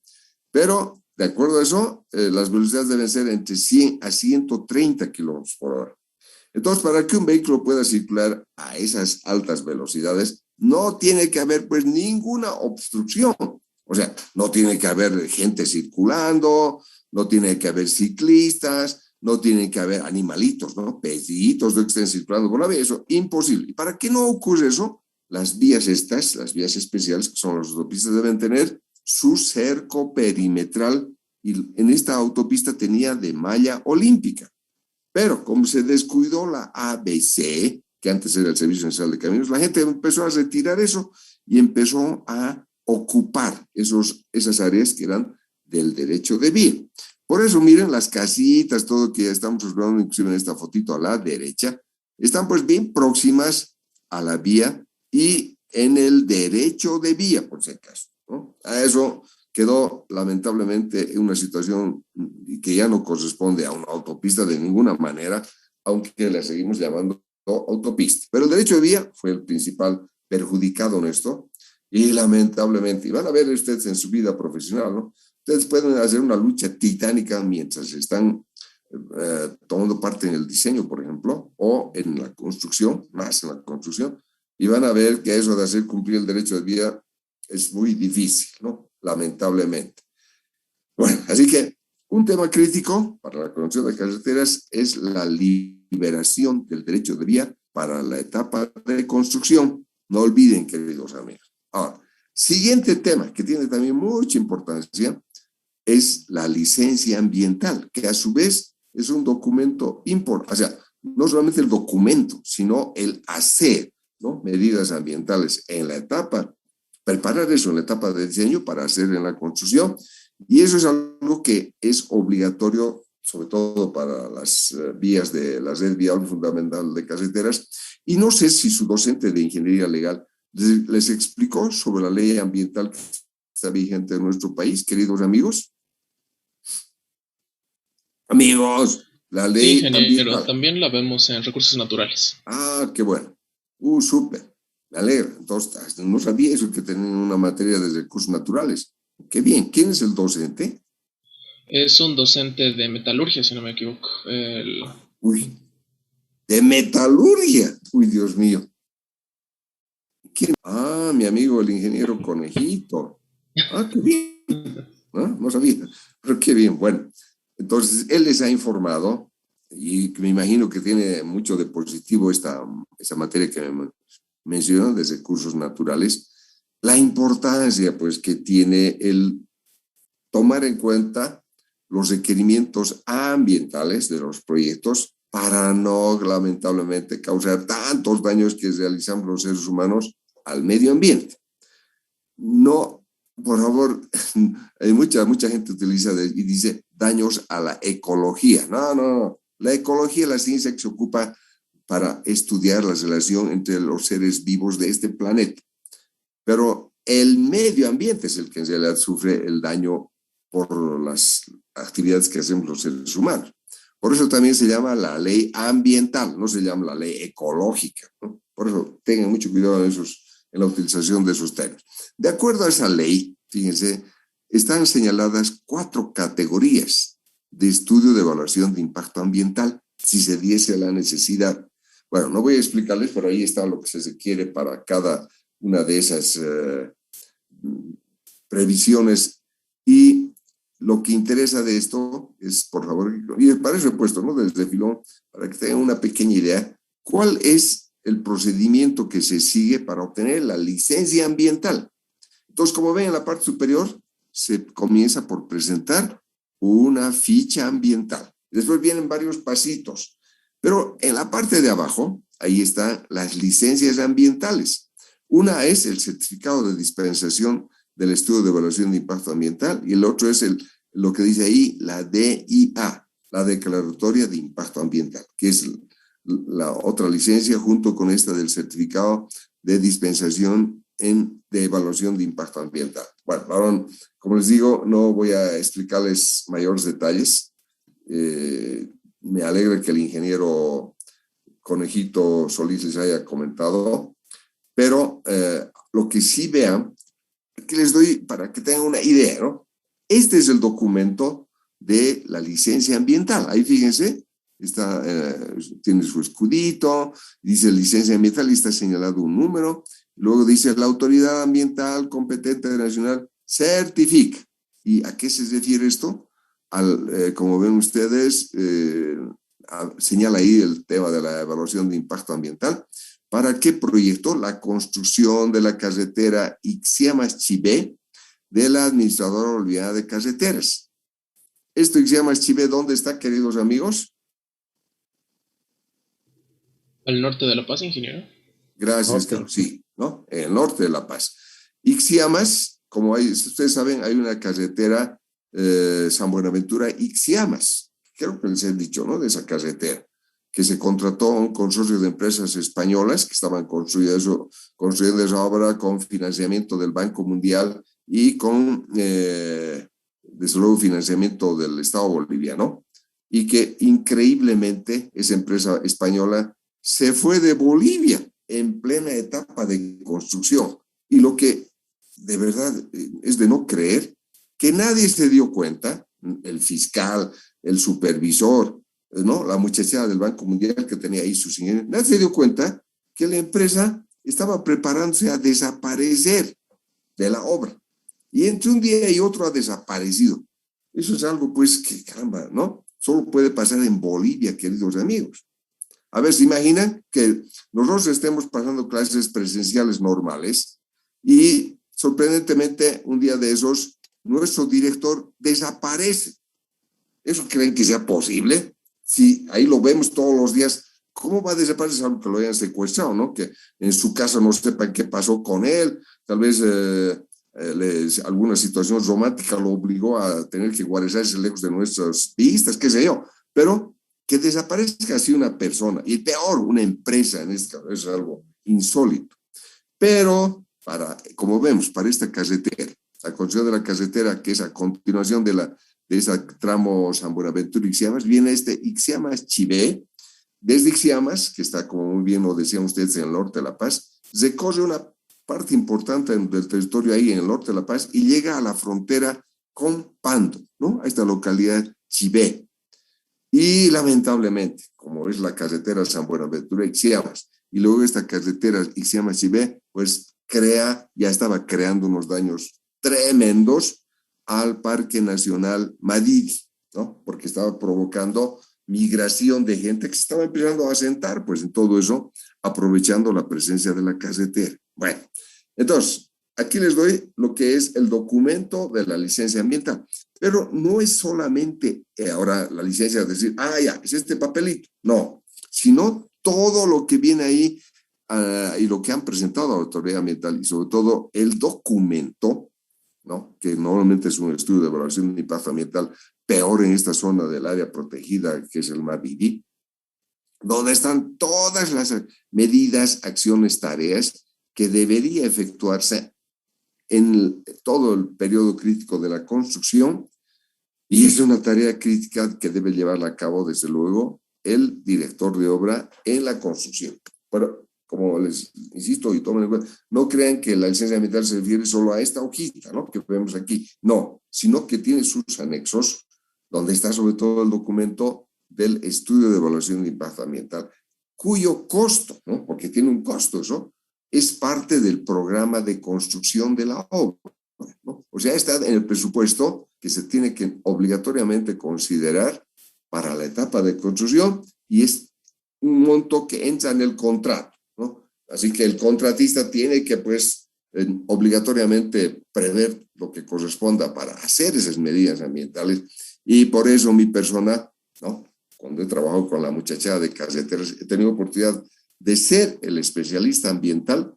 Pero, de acuerdo a eso, las velocidades deben ser entre 100 a 130 kilómetros por hora. Entonces, para que un vehículo pueda circular a esas altas velocidades, no tiene que haber pues ninguna obstrucción. O sea, no tiene que haber gente circulando, no tiene que haber ciclistas, no tiene que haber animalitos, ¿no? Pececitos que estén circulando por la vía, eso imposible. ¿Y para qué no ocurre eso? Las vías estas, las vías especiales, que son las autopistas, deben tener su cerco perimetral, y en esta autopista tenía de malla olímpica. Pero como se descuidó la ABC, que antes era el Servicio Nacional de Caminos, la gente empezó a retirar eso y empezó a ocupar esas áreas que eran del derecho de vía. Por eso, miren las casitas, todo que estamos observando, inclusive en esta fotito a la derecha, están pues bien próximas a la vía y en el derecho de vía, por si acaso, ¿no? A eso quedó lamentablemente en una situación que ya no corresponde a una autopista de ninguna manera, aunque la seguimos llamando autopista. Pero el derecho de vía fue el principal perjudicado en esto, y lamentablemente, y van a ver ustedes en su vida profesional, ¿no? Ustedes pueden hacer una lucha titánica mientras están tomando parte en el diseño, por ejemplo, o en la construcción, más en la construcción, y van a ver que eso de hacer cumplir el derecho de vía es muy difícil, ¿no? Lamentablemente. Bueno, así que un tema crítico para la conexión de carreteras es la liberación del derecho de vía para la etapa de construcción. No olviden, queridos amigos. Ahora, siguiente tema que tiene también mucha importancia es la licencia ambiental, que a su vez es un documento importante. O sea, no solamente el documento, sino el hacer, ¿no? Medidas ambientales en la etapa, preparar eso en la etapa de diseño para hacer en la construcción, y eso es algo que es obligatorio, sobre todo para las vías de la red vial fundamental de carreteras, y no sé si su docente de ingeniería legal les explicó sobre la ley ambiental que está vigente en nuestro país, queridos amigos. Amigos, la ley Sí, ingeniero, ambiental. también la vemos en recursos naturales. Ah, qué bueno. Súper. Me alegra. Entonces, no sabía eso, que tenían una materia de recursos naturales. Qué bien. ¿Quién es el docente? Es un docente de metalurgia, si no me equivoco. Uy, de metalurgia. Uy, Dios mío. ¿Quién? Ah, mi amigo el ingeniero Conejito. Ah, qué bien. No sabía, pero qué bien. Bueno, entonces él les ha informado, y me imagino que tiene mucho de positivo esa materia que me mencionan de recursos naturales, la importancia pues que tiene el tomar en cuenta los requerimientos ambientales de los proyectos para no lamentablemente causar tantos daños que realizamos los seres humanos al medio ambiente. No, por favor, hay mucha gente utiliza y dice daños a la ecología. No. La ecología es la ciencia que se ocupa para estudiar la relación entre los seres vivos de este planeta. Pero el medio ambiente es el que en realidad sufre el daño por las actividades que hacemos los seres humanos. Por eso también se llama la ley ambiental, no se llama la ley ecológica, ¿no? Por eso tengan mucho cuidado en la utilización de esos términos. De acuerdo a esa ley, fíjense, están señaladas 4 categorías de estudio de evaluación de impacto ambiental, si se diese la necesidad. Bueno, no voy a explicarles, pero ahí está lo que se requiere para cada una de esas previsiones. Y lo que interesa de esto es, por favor, y para eso he puesto, ¿no?, desde filón, para que tengan una pequeña idea, cuál es el procedimiento que se sigue para obtener la licencia ambiental. Entonces, como ven en la parte superior, se comienza por presentar una ficha ambiental. Después vienen varios pasitos, pero en la parte de abajo, ahí están las licencias ambientales. Una es el certificado de dispensación del estudio de evaluación de impacto ambiental, y el otro es el lo que dice ahí, la DIA, la Declaratoria de Impacto Ambiental, que es la otra licencia junto con esta del certificado de dispensación de evaluación de impacto ambiental. Bueno, ahora, como les digo, no voy a explicarles mayores detalles. Me alegra que el ingeniero Conejito Solís les haya comentado, pero lo que sí vean, que les doy para que tengan una idea, ¿no? Este es el documento de la licencia ambiental. Ahí fíjense, está, tiene su escudito, dice licencia ambiental y está señalado un número. Luego dice la autoridad ambiental competente nacional certifica. ¿Y a qué se refiere esto? Como ven ustedes, señala ahí el tema de la evaluación de impacto ambiental. ¿Para qué proyecto? La construcción de la carretera Ixiamas-Chibé de la Administradora Boliviana de Carreteras. ¿Esto Ixiamas-Chibé dónde está, queridos amigos? ¿Al norte de La Paz, ingeniero? Gracias, Carlos. Sí, ¿no? En el norte de La Paz. Ixiamas, como ustedes saben, hay una carretera San Buenaventura-Ixiamas. Creo que les he dicho, ¿no? De esa carretera, que se contrató a un consorcio de empresas españolas que estaban construyendo esa obra con financiamiento del Banco Mundial y con, desde luego, financiamiento del Estado boliviano, y que increíblemente esa empresa española se fue de Bolivia en plena etapa de construcción. Y lo que de verdad es de no creer, que nadie se dio cuenta, el fiscal, el supervisor, ¿no? La muchachada del Banco Mundial que tenía ahí sus ingenieros, nadie se dio cuenta que la empresa estaba preparándose a desaparecer de la obra. Y entre un día y otro ha desaparecido. Eso es algo, pues, que caramba, ¿no? Solo puede pasar en Bolivia, queridos amigos. A ver, ¿se imaginan que nosotros estemos pasando clases presenciales normales y sorprendentemente un día de esos nuestro director desaparece? ¿Eso creen que sea posible? Si ahí lo vemos todos los días, ¿cómo va a desaparecer? Algo que lo hayan secuestrado, ¿no? Que en su casa no sepan qué pasó con él, tal vez alguna situación romántica lo obligó a tener que guarecerse lejos de nuestras vistas, qué sé yo, pero que desaparezca así una persona, y peor, una empresa en este caso, es algo insólito. Pero, como vemos, para esta carretera, la construcción de la carretera, que es a continuación de ese tramo San Buenaventura Ixiamas, viene Ixiamas-Chibé. Desde Ixiamas, que está, como muy bien lo decían ustedes, en el norte de La Paz, recorre una parte importante del territorio ahí en el norte de La Paz y llega a la frontera con Pando, ¿no? A esta localidad Chibé. Y lamentablemente, como es la carretera San Buenaventura Ixiamas, y luego esta carretera Ixiamas-Chibé, pues ya estaba creando unos daños tremendos al Parque Nacional Madidi, ¿no? Porque estaba provocando migración de gente que se estaba empezando a asentar, pues en todo eso, aprovechando la presencia de la carretera. Bueno, entonces, aquí les doy lo que es el documento de la licencia ambiental, pero no es solamente ahora la licencia de decir, ya, es este papelito, no, sino todo lo que viene ahí y lo que han presentado a la autoridad ambiental y sobre todo el documento, ¿no? Que normalmente es un estudio de evaluación de impacto ambiental, peor en esta zona del área protegida que es el Mabidi, donde están todas las medidas, acciones, tareas que debería efectuarse en todo el periodo crítico de la construcción, y es una tarea crítica que debe llevarla a cabo, desde luego, el director de obra en la construcción. Pero, como les insisto y tomen en cuenta, no crean que la licencia ambiental se refiere solo a esta hojita, ¿no? Que vemos aquí. No, sino que tiene sus anexos, donde está sobre todo el documento del estudio de evaluación de impacto ambiental, cuyo costo, ¿no? Porque tiene un costo eso, es parte del programa de construcción de la obra, ¿no? O sea, está en el presupuesto que se tiene que obligatoriamente considerar para la etapa de construcción, y es un monto que entra en el contrato, ¿no? Así que el contratista tiene que, pues, obligatoriamente prever lo que corresponda para hacer esas medidas ambientales, y por eso mi persona, ¿no? Cuando he trabajado con la muchachada de carreteras, he tenido oportunidad de ser el especialista ambiental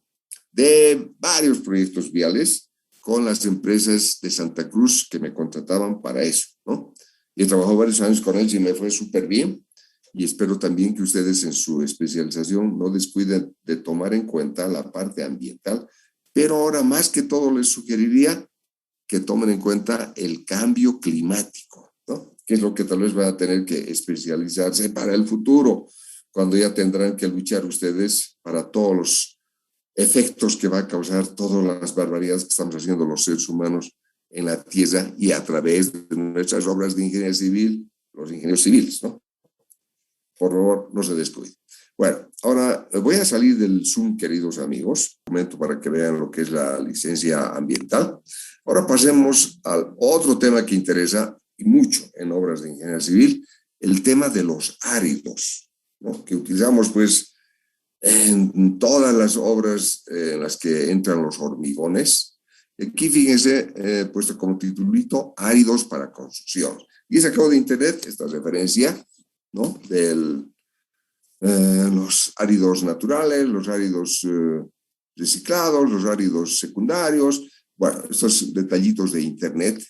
de varios proyectos viales, con las empresas de Santa Cruz que me contrataban para eso, ¿no? Y he trabajado varios años con él y me fue súper bien. Y espero también que ustedes en su especialización no descuiden de tomar en cuenta la parte ambiental, pero ahora más que todo les sugeriría que tomen en cuenta el cambio climático, ¿no? Que es lo que tal vez van a tener que especializarse para el futuro, cuando ya tendrán que luchar ustedes para todos los efectos que va a causar todas las barbaridades que estamos haciendo los seres humanos en la tierra y a través de nuestras obras de ingeniería civil, los ingenieros civiles, ¿no? Por favor, no se descuiden. Bueno, ahora voy a salir del Zoom, queridos amigos, un momento para que vean lo que es la licencia ambiental. Ahora pasemos al otro tema que interesa y mucho en obras de ingeniería civil, el tema de los áridos, ¿no? Que utilizamos pues en todas las obras en las que entran los hormigones. Aquí fíjense, puesto como titulito, áridos para construcción. Y he sacado de internet esta referencia, ¿no? De los áridos naturales, los áridos reciclados, los áridos secundarios. Bueno, estos detallitos de internet.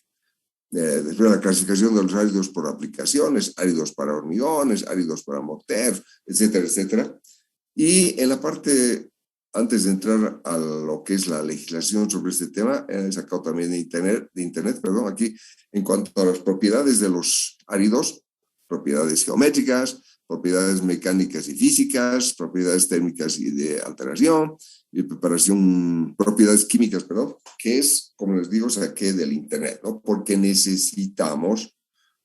Después la clasificación de los áridos por aplicaciones, áridos para hormigones, áridos para morteros, etcétera, etcétera. Y en la parte, antes de entrar a lo que es la legislación sobre este tema, he sacado también de internet, aquí, en cuanto a las propiedades de los áridos, propiedades geométricas, propiedades mecánicas y físicas, propiedades térmicas y de alteración, y preparación, propiedades químicas, que es, como les digo, saqué del internet, ¿no? Porque necesitamos,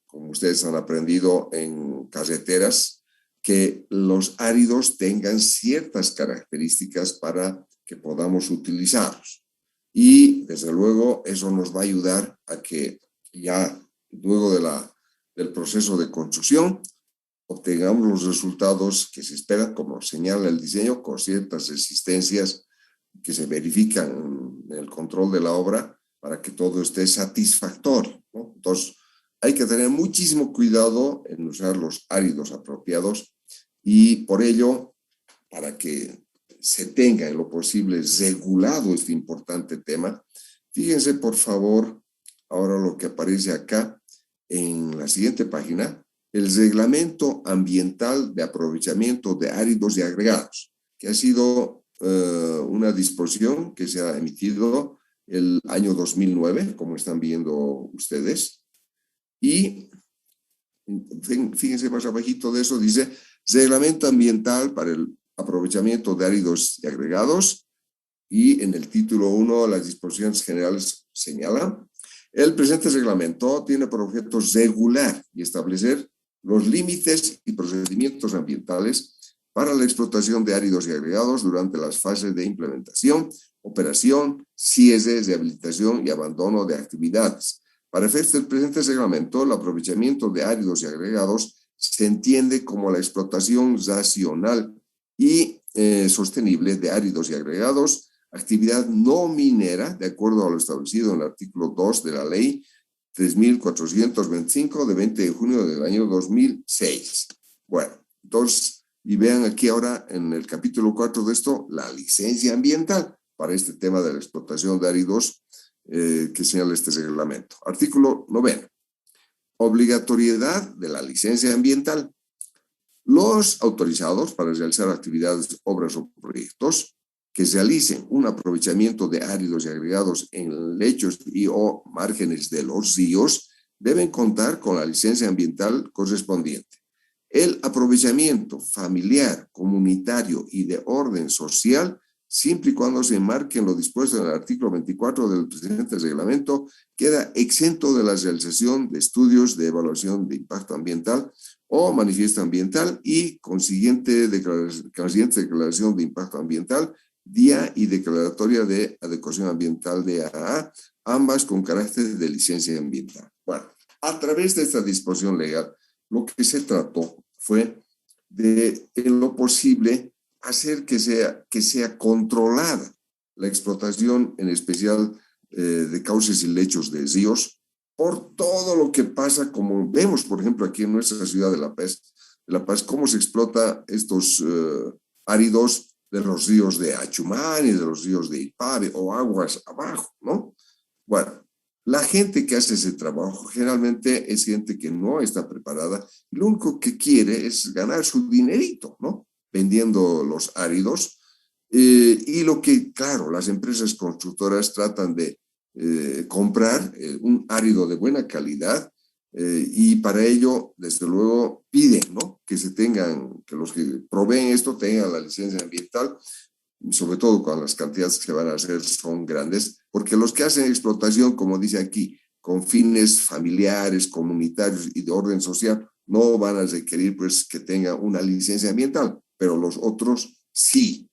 como ustedes han aprendido en carreteras, que los áridos tengan ciertas características para que podamos utilizarlos. Y, desde luego, eso nos va a ayudar a que ya luego del proceso de construcción obtengamos los resultados que se esperan, como señala el diseño, con ciertas resistencias que se verifican en el control de la obra para que todo esté satisfactorio, ¿no? Entonces, hay que tener muchísimo cuidado en usar los áridos apropiados y por ello, para que se tenga en lo posible regulado este importante tema, fíjense por favor ahora lo que aparece acá en la siguiente página, el Reglamento Ambiental de Aprovechamiento de Áridos y Agregados, que ha sido una disposición que se ha emitido el año 2009, como están viendo ustedes. Y fíjense más abajito de eso, dice Reglamento Ambiental para el Aprovechamiento de Áridos y Agregados, y en el título 1 las disposiciones generales señalan: el presente reglamento tiene por objeto regular y establecer los límites y procedimientos ambientales para la explotación de áridos y agregados durante las fases de implementación, operación, cierre, rehabilitación y abandono de actividades. Para efectos del presente reglamento, el aprovechamiento de áridos y agregados se entiende como la explotación racional y sostenible de áridos y agregados, actividad no minera, de acuerdo a lo establecido en el artículo 2 de la Ley 3.425 de 20 de junio del año 2006. Bueno, entonces, y vean aquí ahora en el capítulo 4 de esto, la licencia ambiental para este tema de la explotación de áridos que señala este reglamento. Artículo 9. Obligatoriedad de la licencia ambiental. Los autorizados para realizar actividades, obras o proyectos que realicen un aprovechamiento de áridos y agregados en lechos y o márgenes de los ríos deben contar con la licencia ambiental correspondiente. El aprovechamiento familiar, comunitario y de orden social, siempre y cuando se enmarque en lo dispuesto en el artículo 24 del presente reglamento, queda exento de la realización de estudios de evaluación de impacto ambiental o manifiesto ambiental y consiguiente declaración de impacto ambiental, día y declaratoria de adecuación ambiental de AAA, ambas con carácter de licencia ambiental. Bueno, a través de esta disposición legal, lo que se trató fue de, en lo posible, hacer que sea controlada la explotación, en especial de cauces y lechos de ríos, por todo lo que pasa, como vemos, por ejemplo, aquí en nuestra ciudad de La Paz, cómo se explota estos áridos de los ríos de Achumán y de los ríos de Ipave o aguas abajo, ¿no? Bueno, la gente que hace ese trabajo generalmente es gente que no está preparada y lo único que quiere es ganar su dinerito, ¿no? Vendiendo los áridos. Y lo que, claro, las empresas constructoras tratan de comprar un árido de buena calidad y para ello, desde luego, piden, ¿no? Que se tengan, que los que proveen esto tengan la licencia ambiental, sobre todo cuando las cantidades que van a hacer son grandes, porque los que hacen explotación, como dice aquí, con fines familiares, comunitarios y de orden social, no van a requerir pues que tenga una licencia ambiental, pero los otros sí.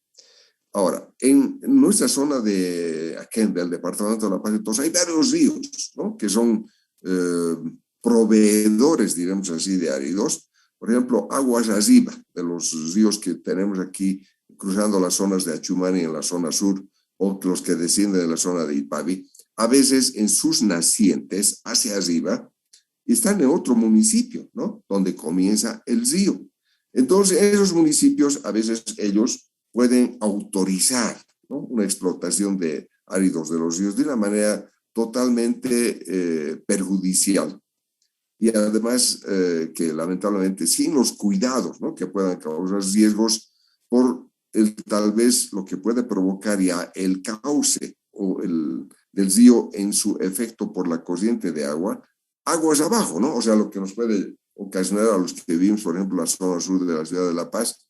Ahora, en nuestra zona de aquí del departamento de La Paz, entonces hay varios ríos, ¿no? Que son eh, proveedores, diremos así, de áridos. Por ejemplo, Aguas Arriba, de los ríos que tenemos aquí cruzando las zonas de Achumani en la zona sur, o los que descienden de la zona de Ipavi, a veces en sus nacientes hacia arriba están en otro municipio, ¿no? Donde comienza el río. Entonces, en esos municipios, a veces ellos pueden autorizar, ¿no? Una explotación de áridos de los ríos de una manera totalmente perjudicial. Y además que lamentablemente sin los cuidados, ¿no? Que puedan causar riesgos por tal vez lo que puede provocar ya el cauce o del río en su efecto por la corriente de agua, aguas abajo, ¿no? O sea, lo que nos puede ocasionar a los que vivimos, por ejemplo, en la zona sur de la ciudad de La Paz,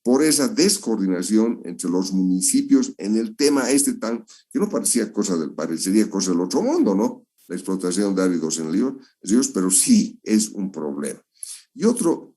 por esa descoordinación entre los municipios en el tema tan, que no parecía parecería cosa del otro mundo, ¿no? La explotación de áridos en ríos, pero sí es un problema. Y otro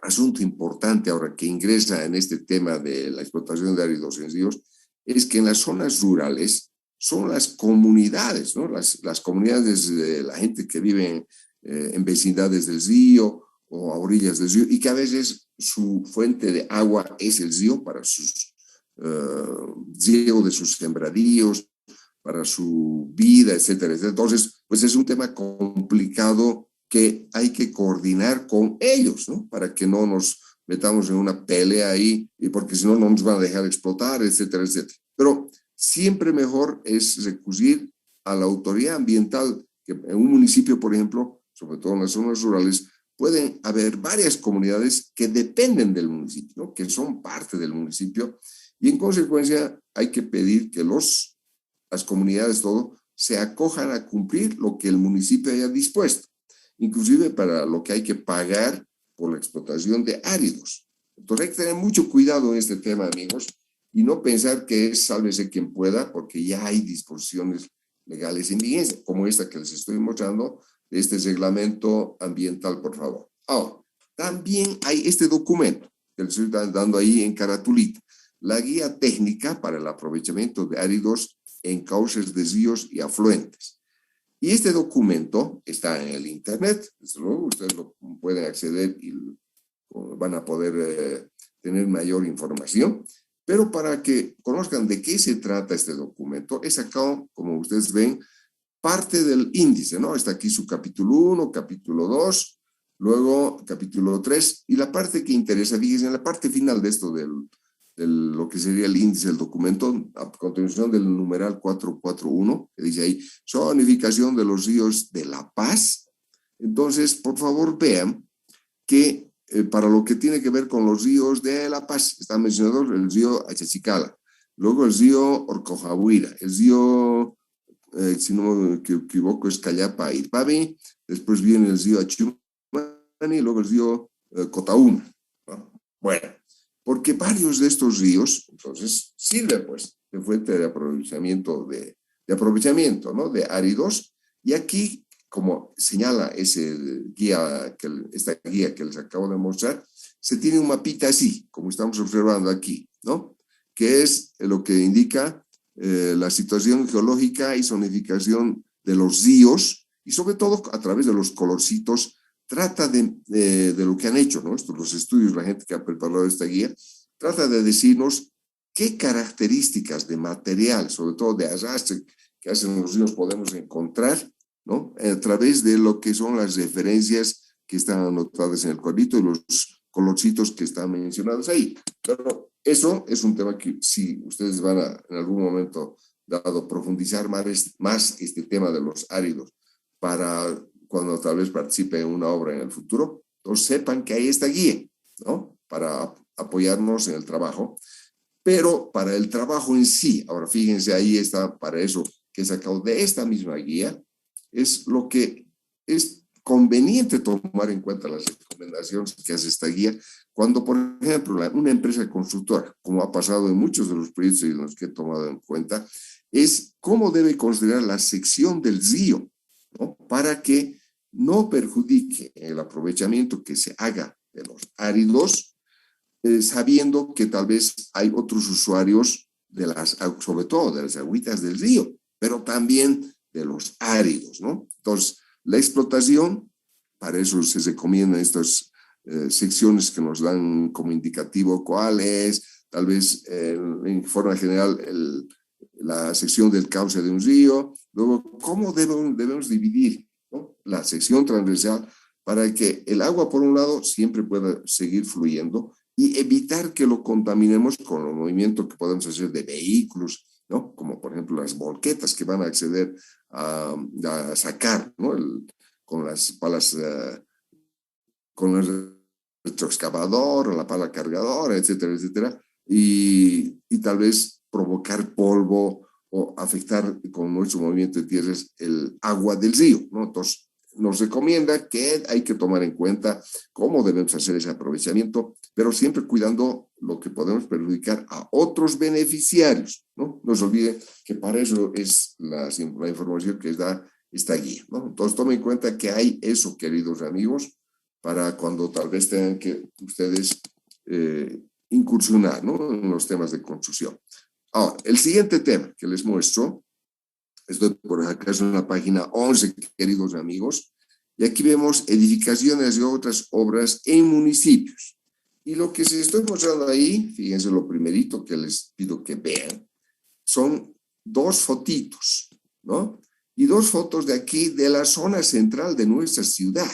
asunto importante ahora que ingresa en este tema de la explotación de áridos en ríos es que en las zonas rurales son las comunidades, ¿no? Las comunidades de la gente que vive en vecindades del río o a orillas del río y que a veces su fuente de agua es el río para sus riego de sus sembradíos, para su vida, etcétera, etcétera. Entonces, pues es un tema complicado que hay que coordinar con ellos, ¿no? Para que no nos metamos en una pelea ahí, y porque si no, no nos van a dejar explotar, etcétera, etcétera. Pero siempre mejor es recurrir a la autoridad ambiental, que en un municipio, por ejemplo, sobre todo en las zonas rurales, pueden haber varias comunidades que dependen del municipio, ¿no? Que son parte del municipio, y en consecuencia hay que pedir que las comunidades, todo, se acojan a cumplir lo que el municipio haya dispuesto, inclusive para lo que hay que pagar por la explotación de áridos. Entonces hay que tener mucho cuidado en este tema, amigos, y no pensar que es sálvese quien pueda, porque ya hay disposiciones legales en vigencia, como esta que les estoy mostrando, de este reglamento ambiental, por favor. Ahora, también hay este documento que les estoy dando ahí en caratulita, la guía técnica para el aprovechamiento de áridos en cauces de ríos y afluentes. Y este documento está en el internet, desde luego ustedes lo pueden acceder y van a poder tener mayor información, pero para que conozcan de qué se trata este documento, he sacado, como ustedes ven, parte del índice, ¿no? Está aquí su capítulo 1, capítulo 2, luego capítulo 3, y la parte que interesa, fíjense, en la parte final de esto de lo que sería el índice del documento, a continuación del numeral 441, que dice ahí, zonificación de los ríos de La Paz. Entonces, por favor, vean que para lo que tiene que ver con los ríos de La Paz, está mencionado el río Achachicala, luego el río Orcojahuira, el río, si no me equivoco, es Callapa Ipavi, después viene el río Achumani, luego el río Cotaúma, ¿no? Bueno, porque varios de estos ríos, entonces, sirven pues de fuente de aprovechamiento, ¿no? De áridos, y aquí, como señala esta guía que les acabo de mostrar, se tiene un mapita así, como estamos observando aquí, ¿no? Que es lo que indica la situación geológica y zonificación de los ríos, y sobre todo a través de los colorcitos, trata de lo que han hecho, ¿no? Los estudios, la gente que ha preparado esta guía, trata de decirnos qué características de material, sobre todo de arrastre, que hacen los ríos podemos encontrar, ¿no? A través de lo que son las referencias que están anotadas en el cuadrito y los colorcitos que están mencionados ahí. Pero eso es un tema que si ustedes van a en algún momento dado profundizar más este tema de los áridos para cuando tal vez participen en una obra en el futuro, entonces sepan que hay esta guía, ¿no? Para apoyarnos en el trabajo, pero para el trabajo en sí, ahora fíjense, ahí está, para eso que he sacado de esta misma guía, es lo que es conveniente tomar en cuenta las recomendaciones que hace esta guía cuando, por ejemplo, una empresa constructora, como ha pasado en muchos de los proyectos en los que he tomado en cuenta, es cómo debe considerar la sección del río, ¿no? Para que no perjudique el aprovechamiento que se haga de los áridos, sabiendo que tal vez hay otros usuarios de sobre todo de las agüitas del río, pero también de los áridos, ¿no? Entonces, la explotación, para eso se recomiendan estas secciones que nos dan como indicativo cuál es, tal vez en forma general, la sección del cauce de un río, luego cómo debemos dividir, ¿no? La sección transversal para que el agua, por un lado, siempre pueda seguir fluyendo y evitar que lo contaminemos con el movimiento que podemos hacer de vehículos, ¿no? Como por ejemplo las volquetas que van a acceder a sacar, ¿no? Con las palas, con el retroexcavador, la pala cargadora, etcétera, etcétera, y tal vez provocar polvo o afectar con nuestro movimiento de tierras el agua del río, ¿no? Entonces, nos recomienda que hay que tomar en cuenta cómo debemos hacer ese aprovechamiento, pero siempre cuidando lo que podemos perjudicar a otros beneficiarios, ¿no? No se olvide que para eso es la información que da esta guía, ¿no? Entonces, tomen en cuenta que hay eso, queridos amigos, para cuando tal vez tengan que ustedes incursionar, ¿no? En los temas de construcción. Ahora, el siguiente tema que les muestro, estoy por acá en la página 11, queridos amigos, y aquí vemos edificaciones y otras obras en municipios. Y lo que se estoy mostrando ahí, fíjense lo primerito que les pido que vean, son dos fotitos, ¿no? Y dos fotos de aquí, de la zona central de nuestra ciudad.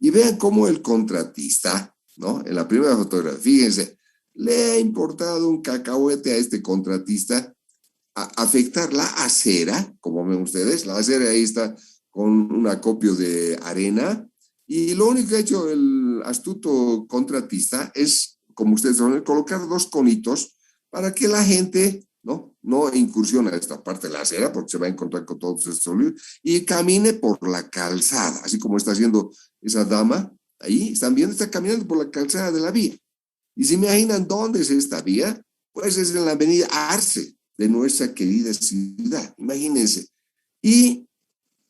Y vean cómo el contratista, ¿no? En la primera fotografía, fíjense, le ha importado un cacahuete a este contratista afectar la acera, como ven ustedes, la acera ahí está con un acopio de arena, y lo único que ha hecho el astuto contratista es, como ustedes saben, colocar dos conitos para que la gente no incursione a esta parte de la acera, porque se va a encontrar con todos estos sólidos, y camine por la calzada, así como está haciendo esa dama, ahí están viendo, está caminando por la calzada de la vía. Y se imaginan dónde es esta vía, pues es en la avenida Arce, de nuestra querida ciudad, imagínense. Y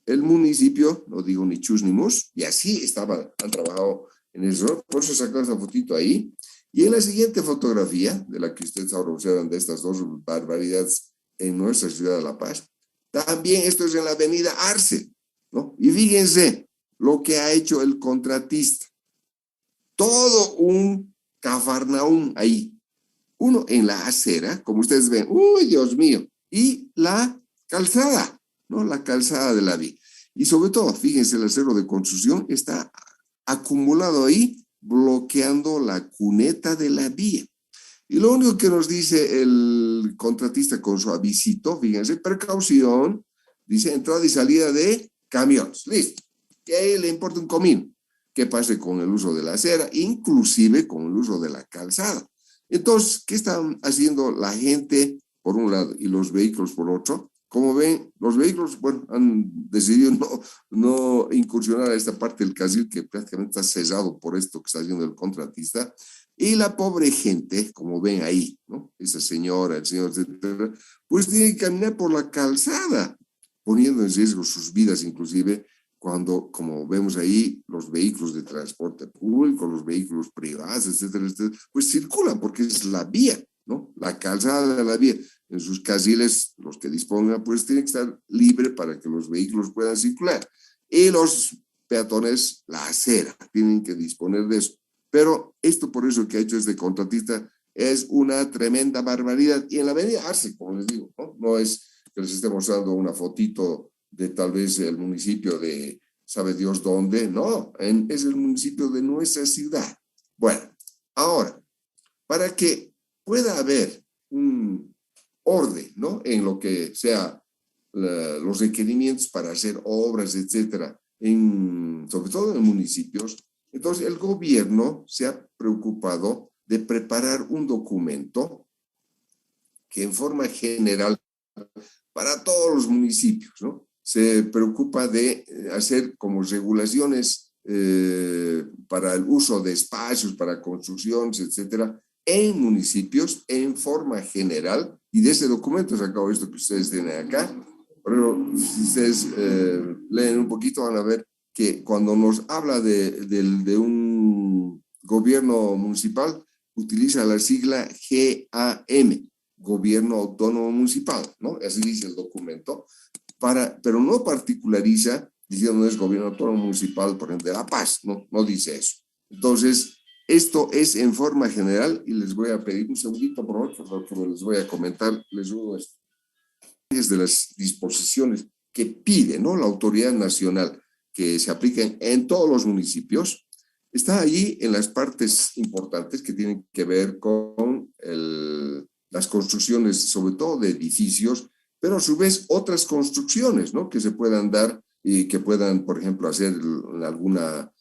el municipio, no digo ni chus ni mus, y así han trabajado en eso, por eso sacó esa fotito ahí. Y en la siguiente fotografía, de la que ustedes ahora observan de estas dos barbaridades en nuestra ciudad de La Paz, también esto es en la avenida Arce, ¿no? Y fíjense lo que ha hecho el contratista. Todo un Cafarnaúm ahí. Uno en la acera, como ustedes ven, ¡uy, Dios mío! Y la calzada, ¿no? La calzada de la vía. Y sobre todo, fíjense, el acero de construcción está acumulado ahí, bloqueando la cuneta de la vía. Y lo único que nos dice el contratista con su avisito, fíjense, precaución, dice entrada y salida de camiones. Listo. Y ahí le importa un comino qué pase con el uso de la acera, inclusive con el uso de la calzada. Entonces, ¿qué están haciendo la gente por un lado y los vehículos por otro? Como ven, los vehículos, bueno, han decidido no incursionar a esta parte del carril que prácticamente está cesado por esto que está haciendo el contratista. Y la pobre gente, como ven ahí, ¿no? Esa señora, el señor, etcétera, pues tiene que caminar por la calzada, poniendo en riesgo sus vidas inclusive, cuando, como vemos ahí, los vehículos de transporte público, los vehículos privados, etcétera, etcétera, pues circulan porque es la vía, ¿no? La calzada de la vía. En sus carriles, los que dispongan, pues tiene que estar libre para que los vehículos puedan circular. Y los peatones, la acera, tienen que disponer de eso. Pero esto por eso que ha hecho este contratista es una tremenda barbaridad. Y en la avenida Arce, como les digo, no es que les esté mostrando una fotito de tal vez el municipio de sabe Dios dónde, no, es el municipio de nuestra ciudad. Bueno, ahora, para que pueda haber un orden, ¿no? En lo que sea los requerimientos para hacer obras, etcétera, sobre todo en municipios. Entonces, el gobierno se ha preocupado de preparar un documento que en forma general para todos los municipios, ¿no? Se preocupa de hacer como regulaciones para el uso de espacios, para construcciones, etcétera, en municipios en forma general, y de ese documento sacado esto que ustedes tienen acá. Pero si ustedes leen un poquito van a ver que cuando nos habla de un gobierno municipal, utiliza la sigla GAM, Gobierno Autónomo Municipal, ¿no? Así dice el documento, pero no particulariza diciendo no es Gobierno Autónomo Municipal, por ejemplo, de La Paz, no dice eso. Entonces, esto es en forma general, y les voy a pedir un segundito, por favor, que les voy a comentar, les digo esto. De las disposiciones que pide, ¿no?, la autoridad nacional que se apliquen en todos los municipios, está ahí en las partes importantes que tienen que ver con las construcciones, sobre todo de edificios, pero a su vez otras construcciones, ¿no?, que se puedan dar y que puedan, por ejemplo, hacer en alguna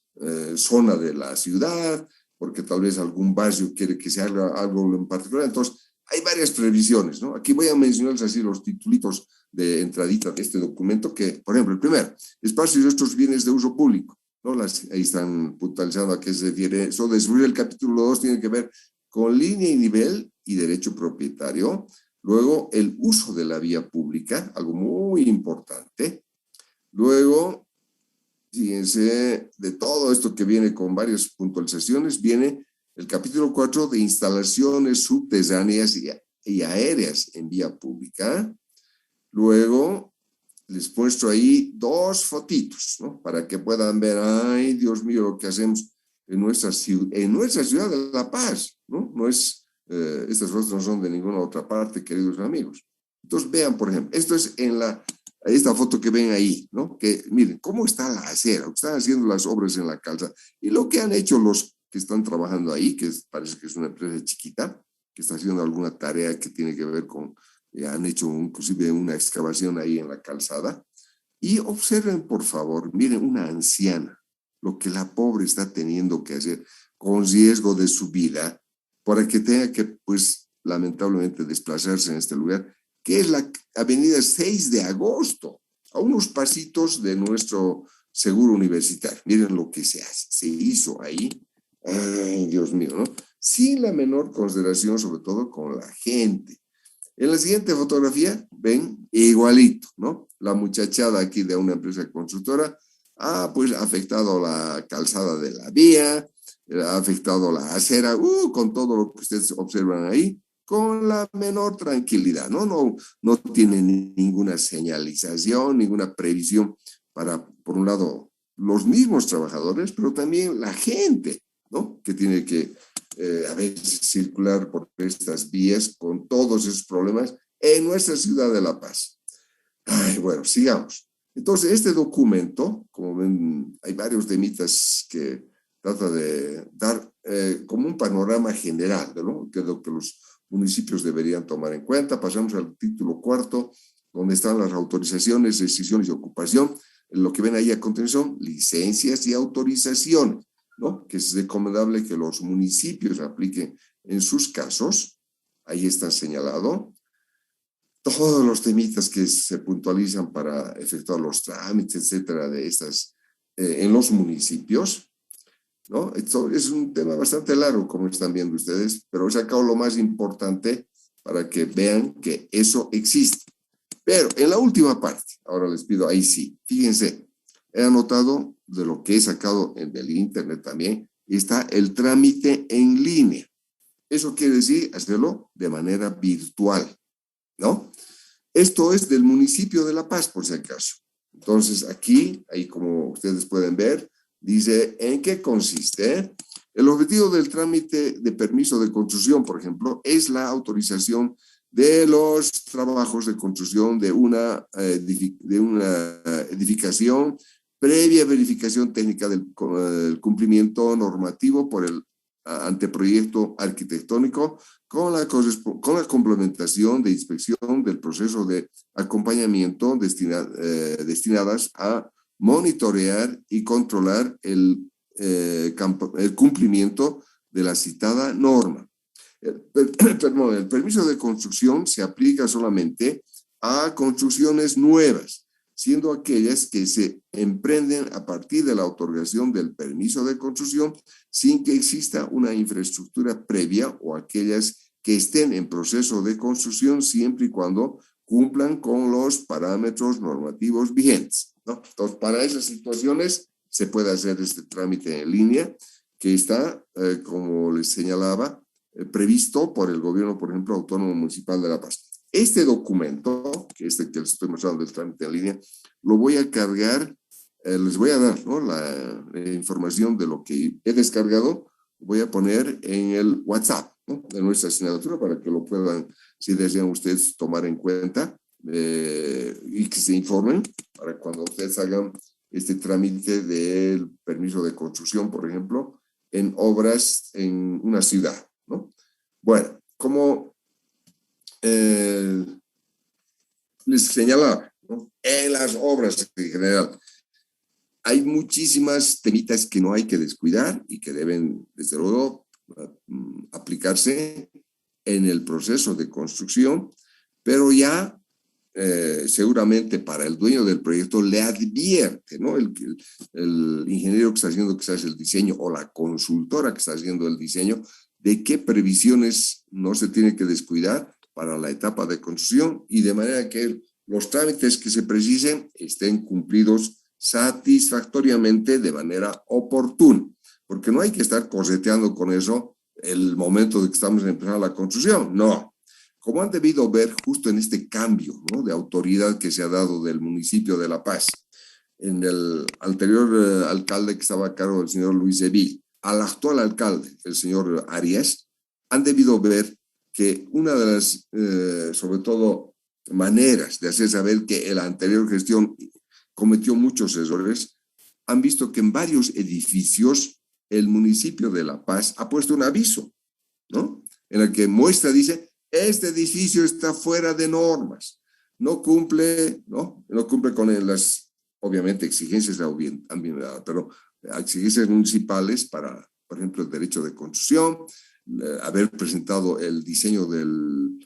zona de la ciudad, porque tal vez algún barrio quiere que se haga algo en particular. Entonces, hay varias previsiones, ¿no? Aquí voy a mencionarles así los titulitos de entradita de este documento, que, por ejemplo, el primero, espacios de estos bienes de uso público, ¿no? Ahí están puntualizando a qué se refiere. Eso después el capítulo 2 tiene que ver con línea y nivel y derecho propietario. Luego, el uso de la vía pública, algo muy importante. Luego, fíjense, de todo esto que viene con varias puntualizaciones, viene el capítulo 4 de instalaciones subterráneas y aéreas en vía pública. Luego, les he puesto ahí 2 fotitos, ¿no?, para que puedan ver, ay, Dios mío, lo que hacemos en nuestra ciudad de La Paz, ¿no? No es, estas fotos no son de ninguna otra parte, queridos amigos. Entonces, vean, por ejemplo, esto es esta foto que ven ahí, ¿no? Que miren cómo está la acera, están haciendo las obras en la calzada, y lo que han hecho los que están trabajando ahí, parece que es una empresa chiquita, que está haciendo alguna tarea que tiene que ver con, han hecho inclusive una excavación ahí en la calzada, y observen, por favor, miren, una anciana, lo que la pobre está teniendo que hacer con riesgo de su vida, para que tenga que, pues, lamentablemente desplazarse en este lugar, que es la avenida 6 de agosto, a unos pasitos de nuestro seguro universitario. Miren lo que se hizo ahí. Ay, Dios mío, ¿no? Sin la menor consideración, sobre todo con la gente. En la siguiente fotografía, ven, igualito, ¿no? La muchachada aquí de una empresa constructora pues ha afectado la calzada de la vía, ha afectado la acera, con todo lo que ustedes observan ahí, con la menor tranquilidad, ¿no? No tiene ninguna señalización, ninguna previsión para, por un lado, los mismos trabajadores, pero también la gente, ¿no?, que tiene que a veces circular por estas vías con todos esos problemas en nuestra ciudad de La Paz. Ay, bueno, sigamos. Entonces, este documento, como ven, hay varios temitas que trata de dar como un panorama general, ¿no?, que es lo que los municipios deberían tomar en cuenta. Pasamos al título 4, donde están las autorizaciones, restricciones y ocupación. Lo que ven ahí a continuación, licencias y autorizaciones, ¿no?, que es recomendable que los municipios apliquen en sus casos. Ahí está señalado. Todos los temitas que se puntualizan para efectuar los trámites, etcétera, de estas en los municipios, ¿no? Esto es un tema bastante largo, como están viendo ustedes, pero he sacado lo más importante para que vean que eso existe. Pero en la última parte, ahora les pido, ahí sí, fíjense, he anotado de lo que he sacado del internet también, está el trámite en línea. Eso quiere decir hacerlo de manera virtual, ¿no? Esto es del municipio de La Paz, por si acaso. Entonces, aquí, ahí como ustedes pueden ver, dice en qué consiste. El objetivo del trámite de permiso de construcción, por ejemplo, es la autorización de los trabajos de construcción de una edificación previa verificación técnica del cumplimiento normativo por el anteproyecto arquitectónico con la complementación de inspección del proceso de acompañamiento destinadas a monitorear y controlar el cumplimiento de la citada norma. El permiso de construcción se aplica solamente a construcciones nuevas, siendo aquellas que se emprenden a partir de la otorgación del permiso de construcción sin que exista una infraestructura previa, o aquellas que estén en proceso de construcción siempre y cuando cumplan con los parámetros normativos vigentes, ¿no? Entonces, para esas situaciones se puede hacer este trámite en línea, que está, como les señalaba, previsto por el gobierno, por ejemplo, autónomo municipal de La Paz. Este documento, que les estoy mostrando del trámite en línea, lo voy a cargar, les voy a dar, ¿no?, la información de lo que he descargado, voy a poner en el WhatsApp, ¿no?, de nuestra asignatura, para que lo puedan, si desean ustedes, tomar en cuenta y que se informen para cuando ustedes hagan este trámite del permiso de construcción, por ejemplo, en obras en una ciudad, ¿no? Bueno, como les señalaba, ¿no?, en las obras en general hay muchísimas temitas que no hay que descuidar y que deben, desde luego, aplicarse en el proceso de construcción, pero ya seguramente para el dueño del proyecto le advierte, ¿no?, el ingeniero que está haciendo quizás el diseño, o la consultora que está haciendo el diseño, de qué previsiones no se tiene que descuidar para la etapa de construcción, y de manera que los trámites que se precisen estén cumplidos satisfactoriamente de manera oportuna, porque no hay que estar correteando con eso el momento de que estamos empezando la construcción, no. Como han debido ver justo en este cambio, ¿no?, de autoridad que se ha dado del municipio de La Paz, en el anterior alcalde que estaba a cargo, el señor Luis Evil, al actual alcalde, el señor Arias, han debido ver que una de las, sobre todo, maneras de hacer saber que la anterior gestión cometió muchos errores, han visto que en varios edificios el municipio de La Paz ha puesto un aviso, ¿no?, en el que muestra, dice, este edificio está fuera de normas, no cumple con las, obviamente, exigencias ambientales, pero exigencias municipales para, por ejemplo, el derecho de construcción, haber presentado el diseño del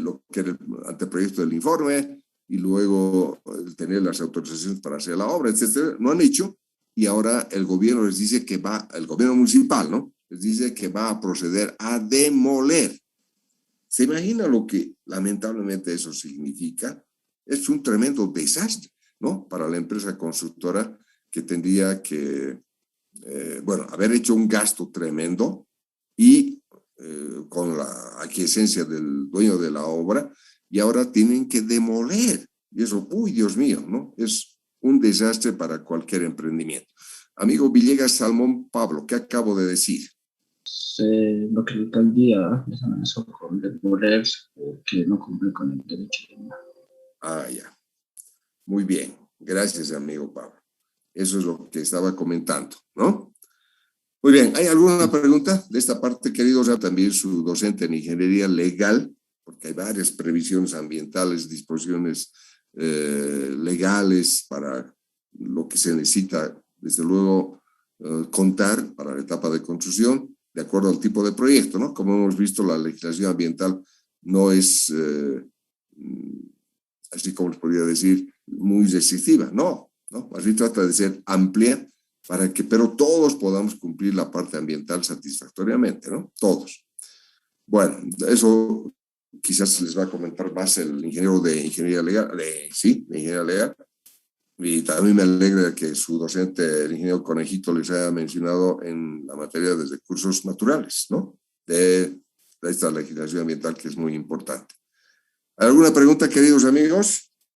lo que era el anteproyecto del informe, y luego tener las autorizaciones para hacer la obra, etcétera. No han hecho, y ahora el gobierno les dice que el gobierno municipal, ¿no?, les dice que va a proceder a demoler. ¿Se imagina lo que lamentablemente eso significa? Es un tremendo desastre, ¿no?, para la empresa constructora, que tendría que, haber hecho un gasto tremendo y con la aquiescencia del dueño de la obra, y ahora tienen que demoler. Y eso, uy, Dios mío, ¿no?, es un desastre para cualquier emprendimiento. Amigo Villegas Salmón Pablo, ¿qué acabo de decir? Lo que la alcaldía les amenazó con demoler, que no cumple con el derecho de demanda. Ah, ya. Muy bien. Gracias, amigo Pablo. Eso es lo que estaba comentando, ¿no? Muy bien. ¿Hay alguna pregunta de esta parte, querido? O sea, también su docente en ingeniería legal, porque hay varias previsiones ambientales, disposiciones legales para lo que se necesita, desde luego, contar para la etapa de construcción, de acuerdo al tipo de proyecto, ¿no? Como hemos visto, la legislación ambiental no es, así como les podría decir, muy restrictiva, no, más bien trata de ser amplia para que, pero todos podamos cumplir la parte ambiental satisfactoriamente, ¿no? Todos. Bueno, eso quizás les va a comentar más el ingeniero de ingeniería legal, de ingeniería legal, y también me alegra que su docente, el ingeniero Conejito, les haya mencionado en la materia de recursos naturales, ¿no?, de esta legislación ambiental, que es muy importante. ¿Alguna pregunta, queridos amigos?